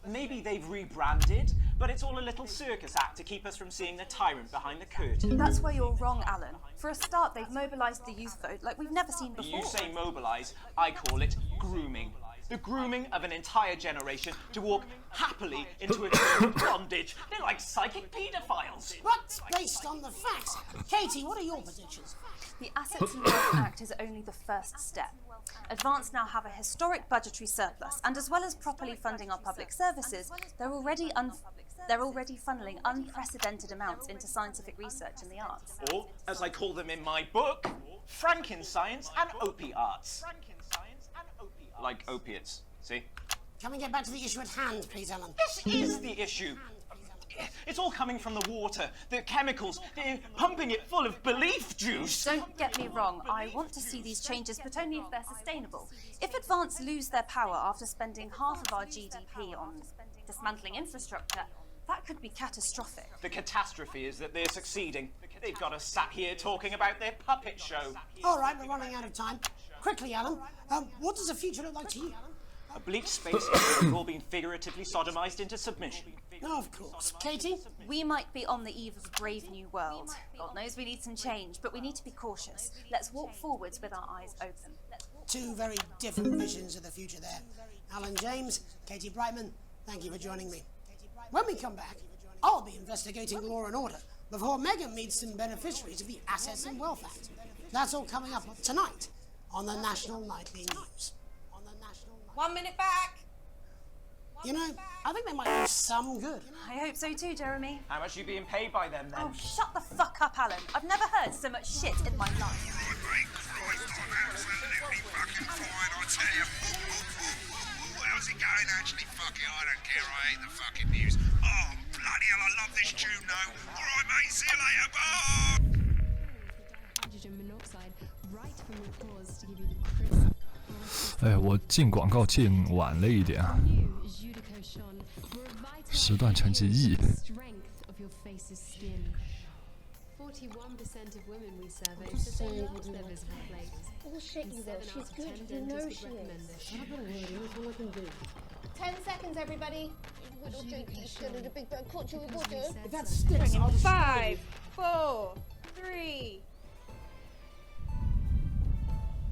Maybe they've rebranded, but it's all a little circus act to keep us from seeing the tyrant behind the curtain. That's where you're wrong, Alan. For a start, they've mobilised the youth vote like we've never seen before. You say mobilise, I call it grooming. the grooming of an entire generation to walk happily into eternal bondage. They're like psychic paedophiles. But based on the facts, Katie, what are your predictions? The Assets and Wealth Act is only the first step. Advance now have a historic budgetary surplus, and as well as properly funding our public services, they're already funneling unprecedented amounts into scientific research and the arts. Or, as I call them in my book, Frankenscience and opiates. Like opiates, see? Can we get back to the issue at hand, please, Alan? This is the issue. It's all coming from the water, the chemicals, they're pumping it full of belief juice. Don't get me wrong, I want to see these changes, but only if they're sustainable. If Advance lose their power after spending half of our GDP on dismantling infrastructure, that could be catastrophic. The catastrophe is that they're succeeding. They've got us sat here talking about their puppet show. All right, we're running out of time. Quickly, Alan, what does the future look like to you? A bleak space where we've all been figuratively sodomized into submission. No, of course. Katie? We might be on the eve of a brave new world. God knows we need some change, but we need to be cautious. Let's walk forwards with our eyes open. Two very different visions of the future there. Alan James, Katie Brightman, thank you for joining me. When we come back, I'll be investigating law and order before Megan meets some beneficiaries of the Assets and Wealth Act. That's all coming up tonight on the National Nightly News. 1 minute back. You know, I think they might do some good. I hope so too, Jeremy. How much are you being paid by them, then? Oh, shut the fuck up, Alan. I've never heard so much shit in my life. Absolutely fucking fine, I tell you. How's it going, actually? Fuck it, I don't care. I hate the fucking news. Oh, bloody hell, I love this tune, though. All right, mate, see you later. Bye. Hydrogen monoxide right from your pores to give you the crisp. 哎，我进广告进晚了一点啊，时段成绩 E。Bullshit, you though. She's good. You know she is. 10 seconds, everybody. If that sticks, I'll 5, 4, 3.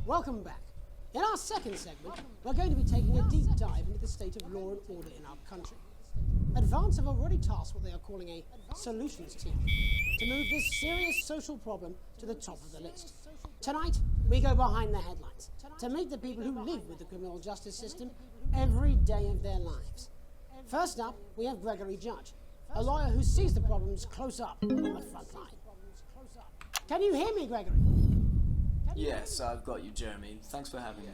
Welcome back. In our second segment, we're going to be taking a deep dive into the state of law and order in our country. Advance have already tasked what they are calling a solutions team to move this serious social problem to the top of the list. Tonight, we go behind the headlines to meet the people who live with the criminal justice system every day of their lives. First up, we have Gregory Judge, a lawyer who sees the problems close up on the front line. Can you hear me, Gregory? Yes, I've got you, Jeremy. Thanks for having me.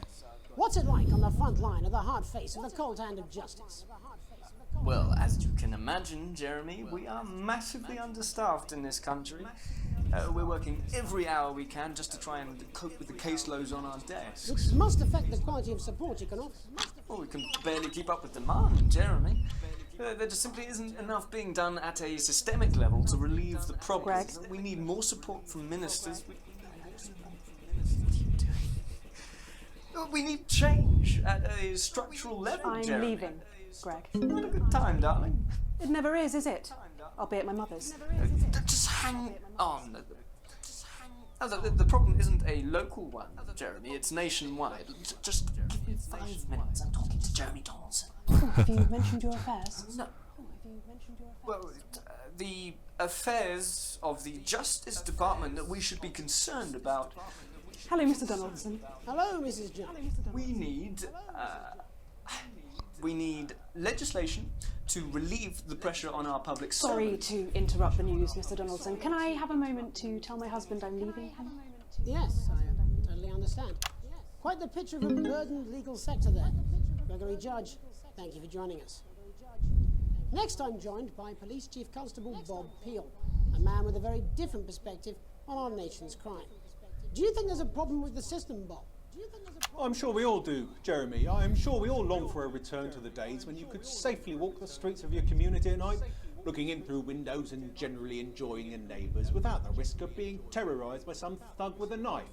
What's it like on the front line of the hard face of the cold hand of justice? Well, as you can imagine, Jeremy, we are massively understaffed in this country. We're working every hour we can just to try and cope with the caseloads on our desks. Which must affect the quality of support you can offer. Well, we can barely keep up with demand, Jeremy. There just simply isn't enough being done at a systemic level to relieve the problems. We need more support from ministers. We need change at a structural level, Jeremy. I'm leaving, Greg. Not a good time, darling. It never is it? I'll be at my mother's. Just hang on. The problem isn't a local one, Jeremy. It's nationwide. Just give me 5 minutes. I'm talking to Jeremy Donaldson. Have you mentioned your affairs? No. Well, the affairs of the Justice Department that we should be concerned about. Hello, Mr. Donaldson. Hello, Mrs. Jones. We need legislation to relieve the pressure on our public Sorry servants. to interrupt the news, Mr. Donaldson. Can I have a moment to tell my husband I'm leaving him? Yes, I totally understand. Quite the picture of a burdened legal sector there. Gregory Judge, thank you for joining us. Next, I'm joined by Police Chief Constable Bob Peel, a man with a very different perspective on our nation's crime. Do you think there's a problem with the system, Bob? I'm sure we all do, Jeremy. I am sure we all long for a return to the days when you could safely walk the streets of your community at night, looking in through windows and generally enjoying your neighbours without the risk of being terrorised by some thug with a knife.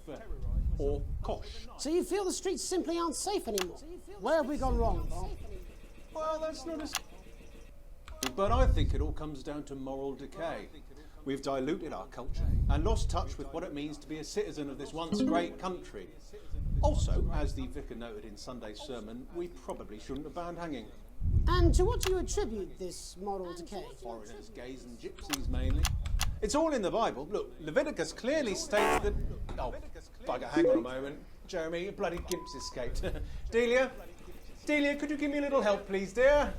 Or kosh. So you feel the streets simply aren't safe anymore? Where have we gone wrong, Bob? Well, that's not as... But I think it all comes down to moral decay. We've diluted our culture and lost touch with what it means to be a citizen of this once great country. Also, as the vicar noted in Sunday's sermon, we probably shouldn't have banned hanging. And to what do you attribute this moral decay? Foreigners, gays and gypsies mainly. It's all in the Bible. Look, Leviticus clearly states that... Oh, bugger, hang on a moment. Jeremy, your bloody gimp's escaped. Delia, could you give me a little help, please, dear?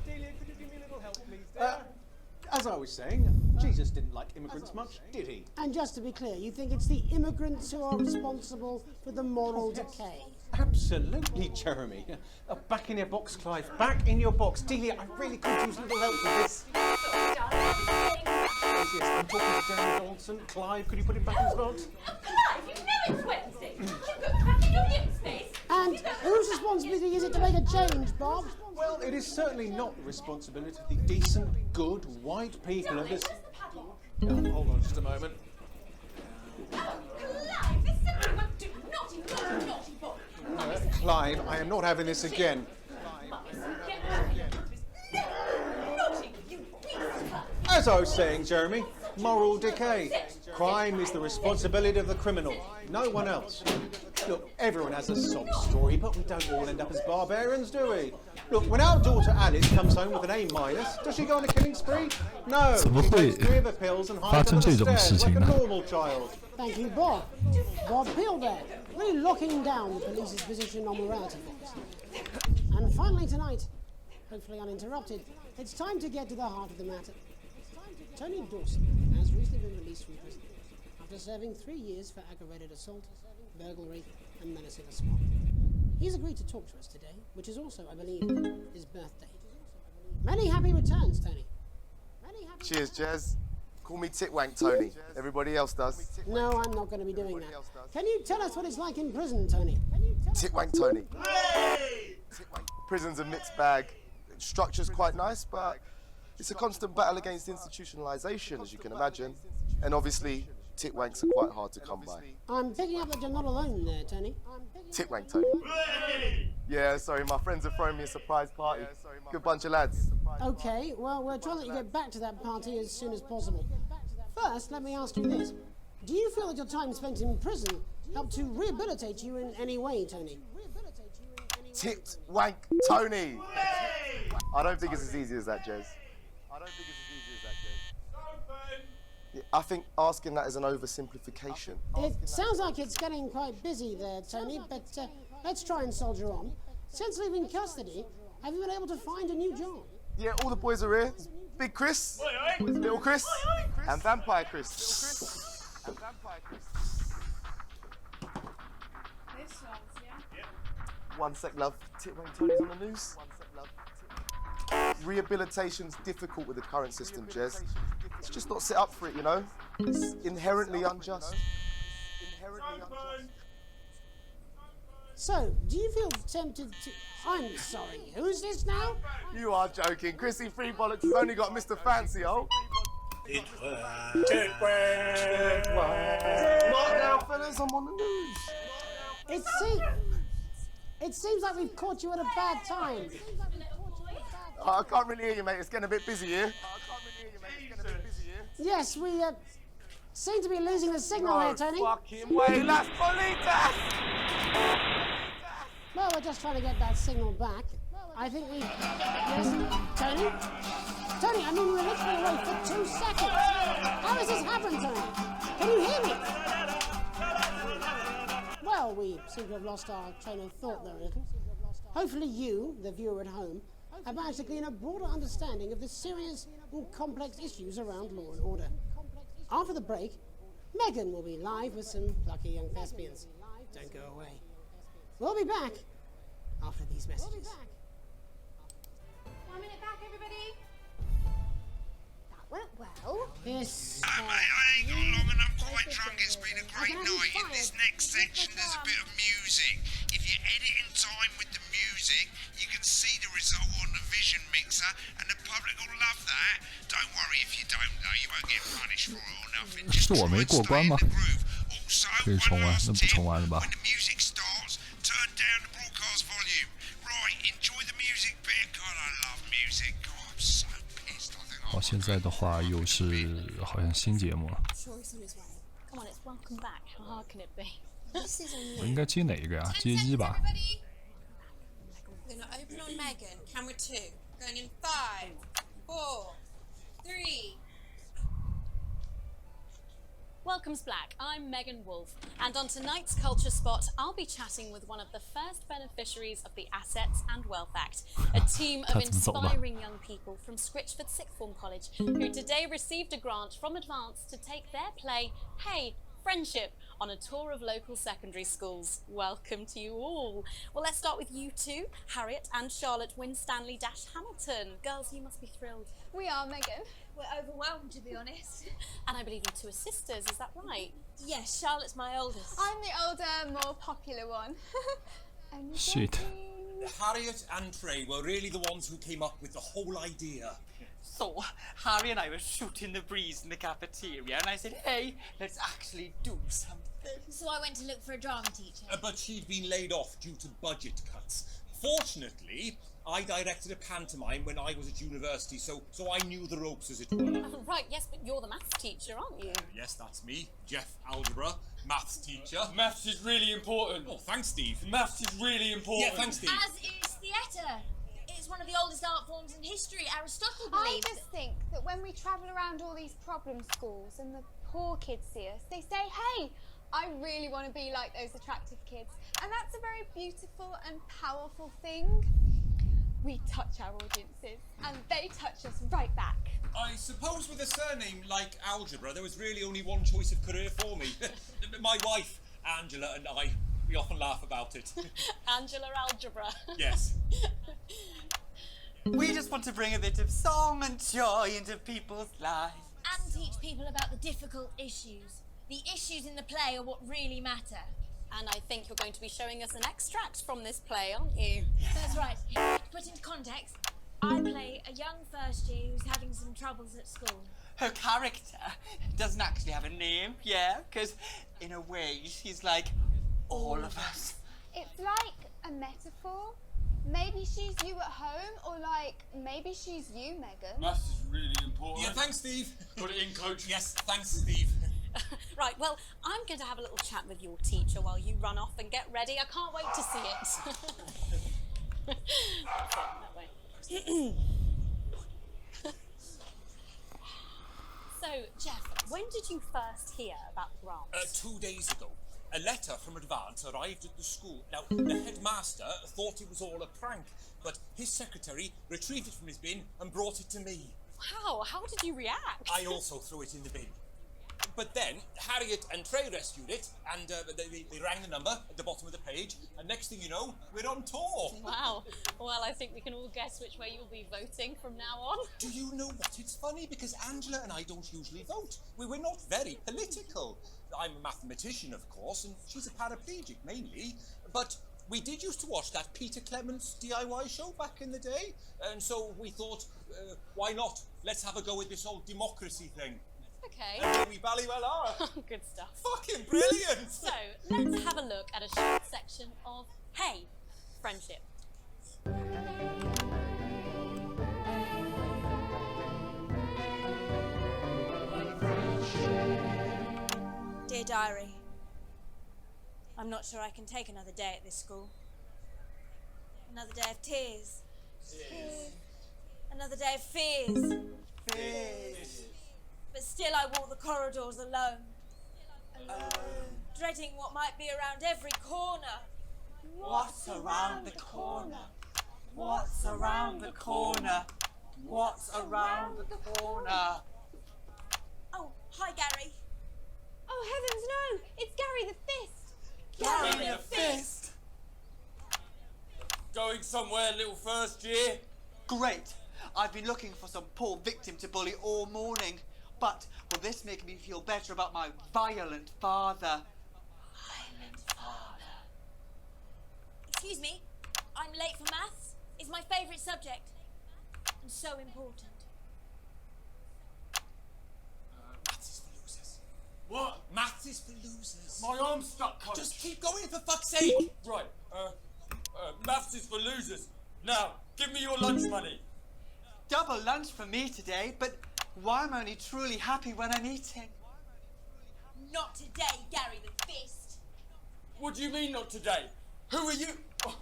As I was saying, Jesus didn't like immigrants much, did he? And just to be clear, you think it's the immigrants who are responsible for the moral decay? Absolutely, Jeremy. Back in your box, Clive. Back in your box. Delia, I really could use a little help with this. Yes, I'm talking to Jeremy Donaldson. Clive, could you put him back in his box? Clive, you know it's Wednesday. You've got back in your hip space. And whose responsibility is it to make a change, Bob? Well, it is certainly not the responsibility of the decent, good, white people of this... hold on just a moment. Clive, this simply won't do. Naughty boy. Clive, I am not having this again. As I was saying, Jeremy, moral decay. Crime is the responsibility of the criminal, no one else. Look, everyone has a sob story, but we don't all end up as barbarians, do we? Look, when our daughter Alice comes home with an A-, does she go on a killing spree? No, she takes 3 of the pills and hides under the stairs like a normal child. Thank you, Bob. Bob Peel there, really locking down the police's position on morality forms. And finally tonight, hopefully uninterrupted, it's time to get to the heart of the matter. Tony Dawson has recently been released from prison after serving 3 years for aggravated assault, burglary, and menacing a squad. He's agreed to talk to us today, which is also, I believe, his birthday. Many happy returns, Tony. Cheers, Jez. Call me Titwank Tony. Everybody else does. No, I'm not going to be doing that. Can you tell us what it's like in prison, Tony? Titwank Tony. Titwank. Prison's a mixed bag. Structure's quite nice, but it's a constant battle against institutionalization, as you can imagine. And obviously, Titwanks are quite hard to come by. I'm picking up that you're not alone there, Tony. Titwank Tony. Yeah, sorry, my friends are throwing me a surprise party. Good bunch of lads. Okay, well, we're trying to let you get back to that party as soon as possible. First, let me ask you this. Do you feel that your time spent in prison helped to rehabilitate you in any way, Tony? Titwank Tony. I don't think it's as easy as that, Jez. Yeah, I think asking that is an oversimplification. It sounds like it's getting quite busy there, Tony, but let's try and soldier on. Since leaving custody, have you been able to find a new job? Yeah, all the boys are here. Big Chris, Little Chris, and Vampire Chris. One sec, love. Titwank Tony's on the news. Rehabilitation's difficult with the current system, Jez. It's just not set up for it, you know? It's inherently unjust. So, do you feel tempted to... I'm sorry, who's this now? You are joking. Chrissy Free Bollocks has only got Mr. Fancy, oh. What now, fellas? I'm on the news. It seems like we've caught you at a bad time. I can't really hear you, mate. It's getting a bit busy here. Yes, we seem to be losing the signal here, Tony. Fucking way, Las Bolitas! Well, we're just trying to get that signal back. I think we... Yes, Tony? Tony, I mean, we were literally away for 2 seconds. How has this happened, Tony? Can you hear me? Well, we seem to have lost our train of thought there a little. Hopefully you, the viewer at home, have managed to glean a broader understanding of the serious and complex issues around law and order. After the break, Megan will be live with some plucky young thespians. Don't go away. We'll be back after these messages. 1 minute back, everybody. That went well. Yes. Mate, I ain't got long and I'm quite drunk. It's been a great night. In this next section, there's a bit of music. If you edit in time with the music, you can see the result on the Vision Mixer, and the public will love that. Don't worry if you don't, though. You won't get punished for it or nothing. 是我没过关吗？可以重玩，那不重玩了吧？ When the music starts, turn down the broadcast volume. Right, enjoy the music bit. God, I love music. God, I'm so pissed. I think 好，现在的话又是好像新节目了。 Come on, it's welcome back. How hard can it be? 我应该接哪一个呀？接1吧。 We're gonna open on Megan. Camera 2. Going in 5, 4, 3. Welcome's Black, I'm Megan Wolf, and on tonight's Culture Spot, I'll be chatting with one of the first beneficiaries of the Assets and Wealth Act, a team of inspiring young people from Scritchford Sixth Form College, who today received a grant from Advance to take their play, Hey, Friendship, on a tour of local secondary schools. Welcome to you all. Well, let's start with you two, Harriet and Charlotte Winstanley-Hamilton. Girls, you must be thrilled. We are, Megan. We're overwhelmed, to be honest. And I believe you two are sisters, is that right? Yes, Charlotte's my oldest. I'm the older, more popular one. Shit. Harriet and Trey were really the ones who came up with the whole idea. So, Harry and I were shooting the breeze in the cafeteria, and I said, hey, let's actually do something. So I went to look for a drama teacher. But she'd been laid off due to budget cuts. Fortunately, I directed a pantomime when I was at university, so I knew the ropes, as it were. Right, yes, but you're the maths teacher, aren't you? Yes, that's me, Jeff Algebra, maths teacher. Maths is really important. Oh, thanks, Steve. Maths is really important. Yeah, thanks, Steve. As is theatre. It's one of the oldest art forms in history. Aristotle believed. I just think that when we travel around all these problem schools and the poor kids see us, they say, hey, I really want to be like those attractive kids. And that's a very beautiful and powerful thing. We touch our audiences and they touch us right back. I suppose with a surname like Algebra, there was really only one choice of career for me. My wife, Angela, and I, we often laugh about it. Angela Algebra. Yes. We just want to bring a bit of song and joy into people's lives. And teach people about the difficult issues. The issues in the play are what really matter. And I think you're going to be showing us an extract from this play, aren't you? That's right. To put into context, I play a young first year who's having some troubles at school. Her character doesn't actually have a name, yeah? Because in a way, she's like all of us. It's like a metaphor. Maybe she's you at home, or like, maybe she's you, Megan. Maths is really important. Yeah, thanks, Steve. Put it in, Coach. Yes, thanks, Steve. Right, well, I'm going to have a little chat with your teacher while you run off and get ready. I can't wait to see it. That way. So, Jeff, when did you first hear about the grants? 2 days ago. A letter from Advance arrived at the school. Now, the headmaster thought it was all a prank, but his secretary retrieved it from his bin and brought it to me. Wow, how did you react? I also threw it in the bin. But then, Harriet and Trey rescued it, and they rang the number at the bottom of the page, and next thing you know, we're on tour. Wow. Well, I think we can all guess which way you'll be voting from now on. Do you know what? It's funny, because Angela and I don't usually vote. We're not very political. I'm a mathematician, of course, and she's a paraplegic, mainly. But we did used to watch that Peter Clements DIY show back in the day, and so we thought, why not? Let's have a go with this old democracy thing. Okay. And here we bally well are. Good stuff. Fucking brilliant! So, let's have a look at a short section of Hey, Friendship. Dear Diary, I'm not sure I can take another day at this school. Another day of tears. Another day of fears. But still I walk the corridors alone. Dreading what might be around every corner. What's around the corner? What's around the corner? What's around the corner? Oh, hi Gary. Oh heavens no! It's Gary the Fist! Gary the Fist! Going somewhere, little first year? Great! I've been looking for some poor victim to bully all morning. But will this make me feel better about my violent father? Violent father. Excuse me, I'm late for maths. It's my favourite subject. And so important. Maths is for losers. What? Maths is for losers. My arm's stuck, Coach. Just keep going, for fuck's sake. Right, maths is for losers. Now, give me your lunch money. Double lunch for me today, but why am I only truly happy when I'm eating? Not today, Gary the Fist. What do you mean not today? Who are you? Oh,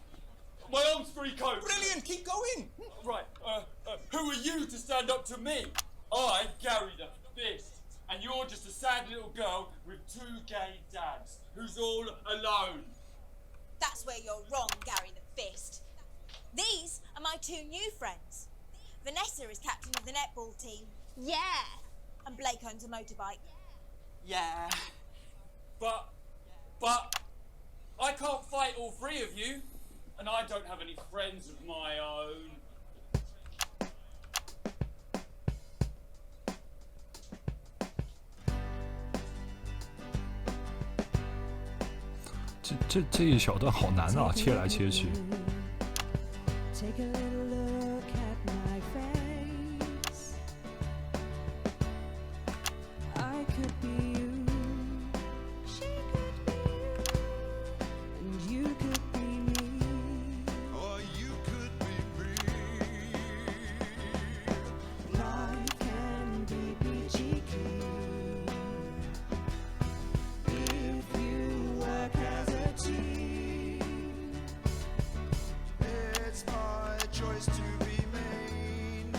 my arm's free coat. Brilliant, keep going. Right, who are you to stand up to me? I, Gary the Fist, and you're just a sad little girl with 2 gay dads who's all alone. That's where you're wrong, Gary the Fist. These are my 2 new friends. Vanessa is captain of the netball team. Yeah. And Blake owns a motorbike. Yeah. But I can't fight all 3 of you, and I don't have any friends of my own.这一小段好难啊，切来切去。Take a little look at my face. I could be you, she could be you, and you could be me. Or you could be me. Life can be peachy keen if you work as a team. It's my choice to be mean.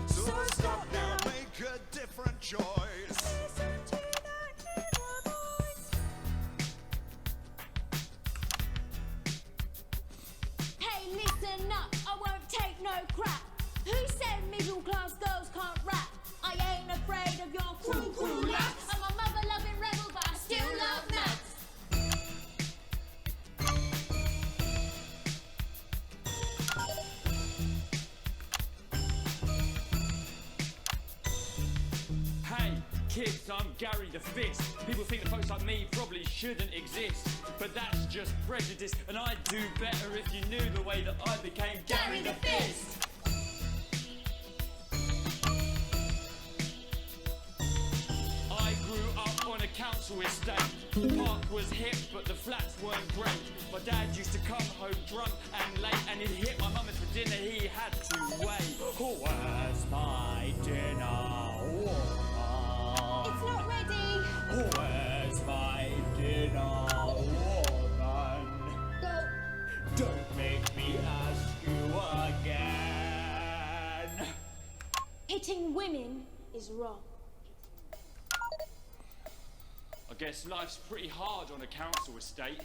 So stop now, make a different choice. Listen to that inner voice. Hey, listen up, I won't take no crap. Who said middle class girls can't rap? I ain't afraid of your cruel lads. I'm a mother loving rebel, but I still love maths. Hey, kids, I'm Gary the Fist. People think that folks like me probably shouldn't exist, but that's just prejudice, and I'd do better if you knew the way that I became Gary the Fist. I grew up on a council estate. The park was hip, but the flats weren't great. My dad used to come home drunk and late, and he'd hit my mum for dinner, he had to wait. Oh, where's my dinner? It's not ready. Where's my dinner, woman? Go. Don't make me ask you again. Hitting women is wrong. I guess life's pretty hard on a council estate.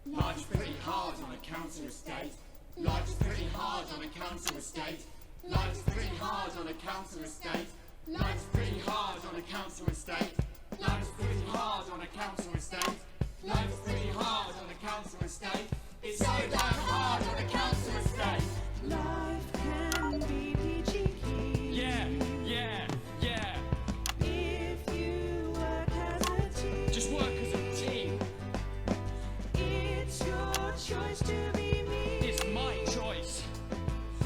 Life's pretty hard on a council estate. Life's pretty hard on a council estate. Life's pretty hard on a council estate. Life's pretty hard on a council estate. Life's pretty hard on a council estate. Life's pretty hard on a council estate. It's so damn hard on a council estate. Life can be peachy keen. Yeah. If you work as a team. Just work as a team. It's your choice to be me. It's my choice.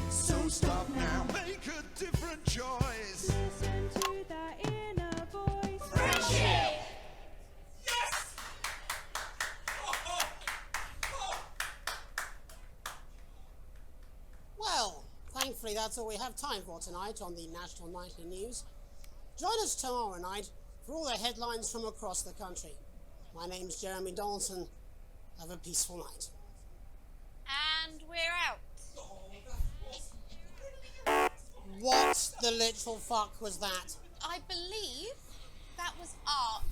So stop now, make a different choice. Listen to that inner voice. Friendship! Yes! Well, thankfully that's all we have time for tonight on the National Nightly News. Join us tomorrow night for all the headlines from across the country. My name's Jeremy Donaldson. Have a peaceful night. And we're out. What the literal fuck was that? I believe that was art.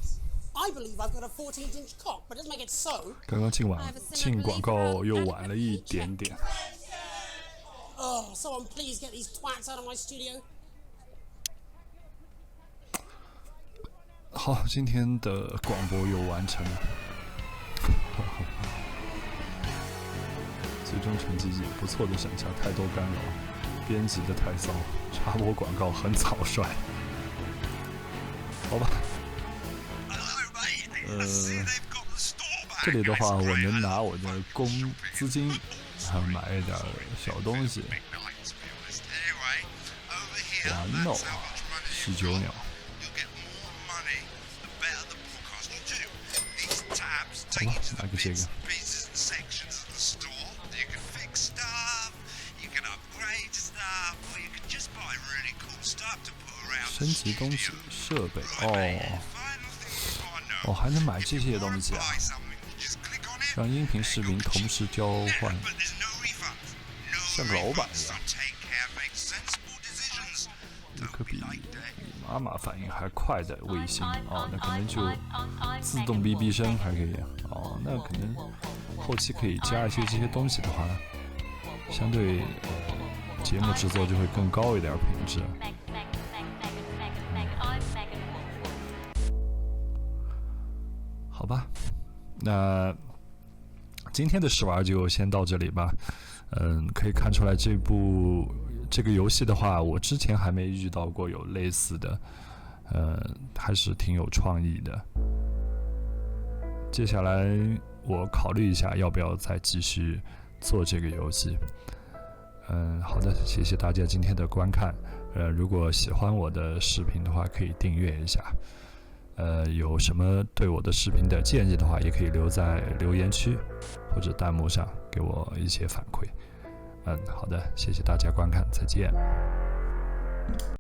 I believe I've got a 14-inch cock, but it doesn't make it so. 刚刚进广告又晚了一点点。 Oh, someone please get these twats out of my studio. 好，今天的广播又完成了，最终成绩也不错的省下太多干扰，编辑的太骚，插播广告很草率，好吧。这里的话，我能拿我的资金，买一点小东西。玩偶，19秒。 好吧，拿个这个。升级东西设备哦，还能买这些东西啊！让音频视频同时交换，像个老板一样。一颗比妈妈反应还快的卫星哦，那可能就自动哔哔声还可以哦，那可能后期可以加一些这些东西的话，相对节目制作就会更高一点品质。好吧，那今天的试玩就先到这里吧。可以看出来这个游戏的话，我之前还没遇到过有类似的，还是挺有创意的。接下来我考虑一下要不要再继续做这个游戏。好的，谢谢大家今天的观看。如果喜欢我的视频的话，可以订阅一下。有什么对我的视频的建议的话，也可以留在留言区或者弹幕上给我一些反馈。好的，谢谢大家观看，再见。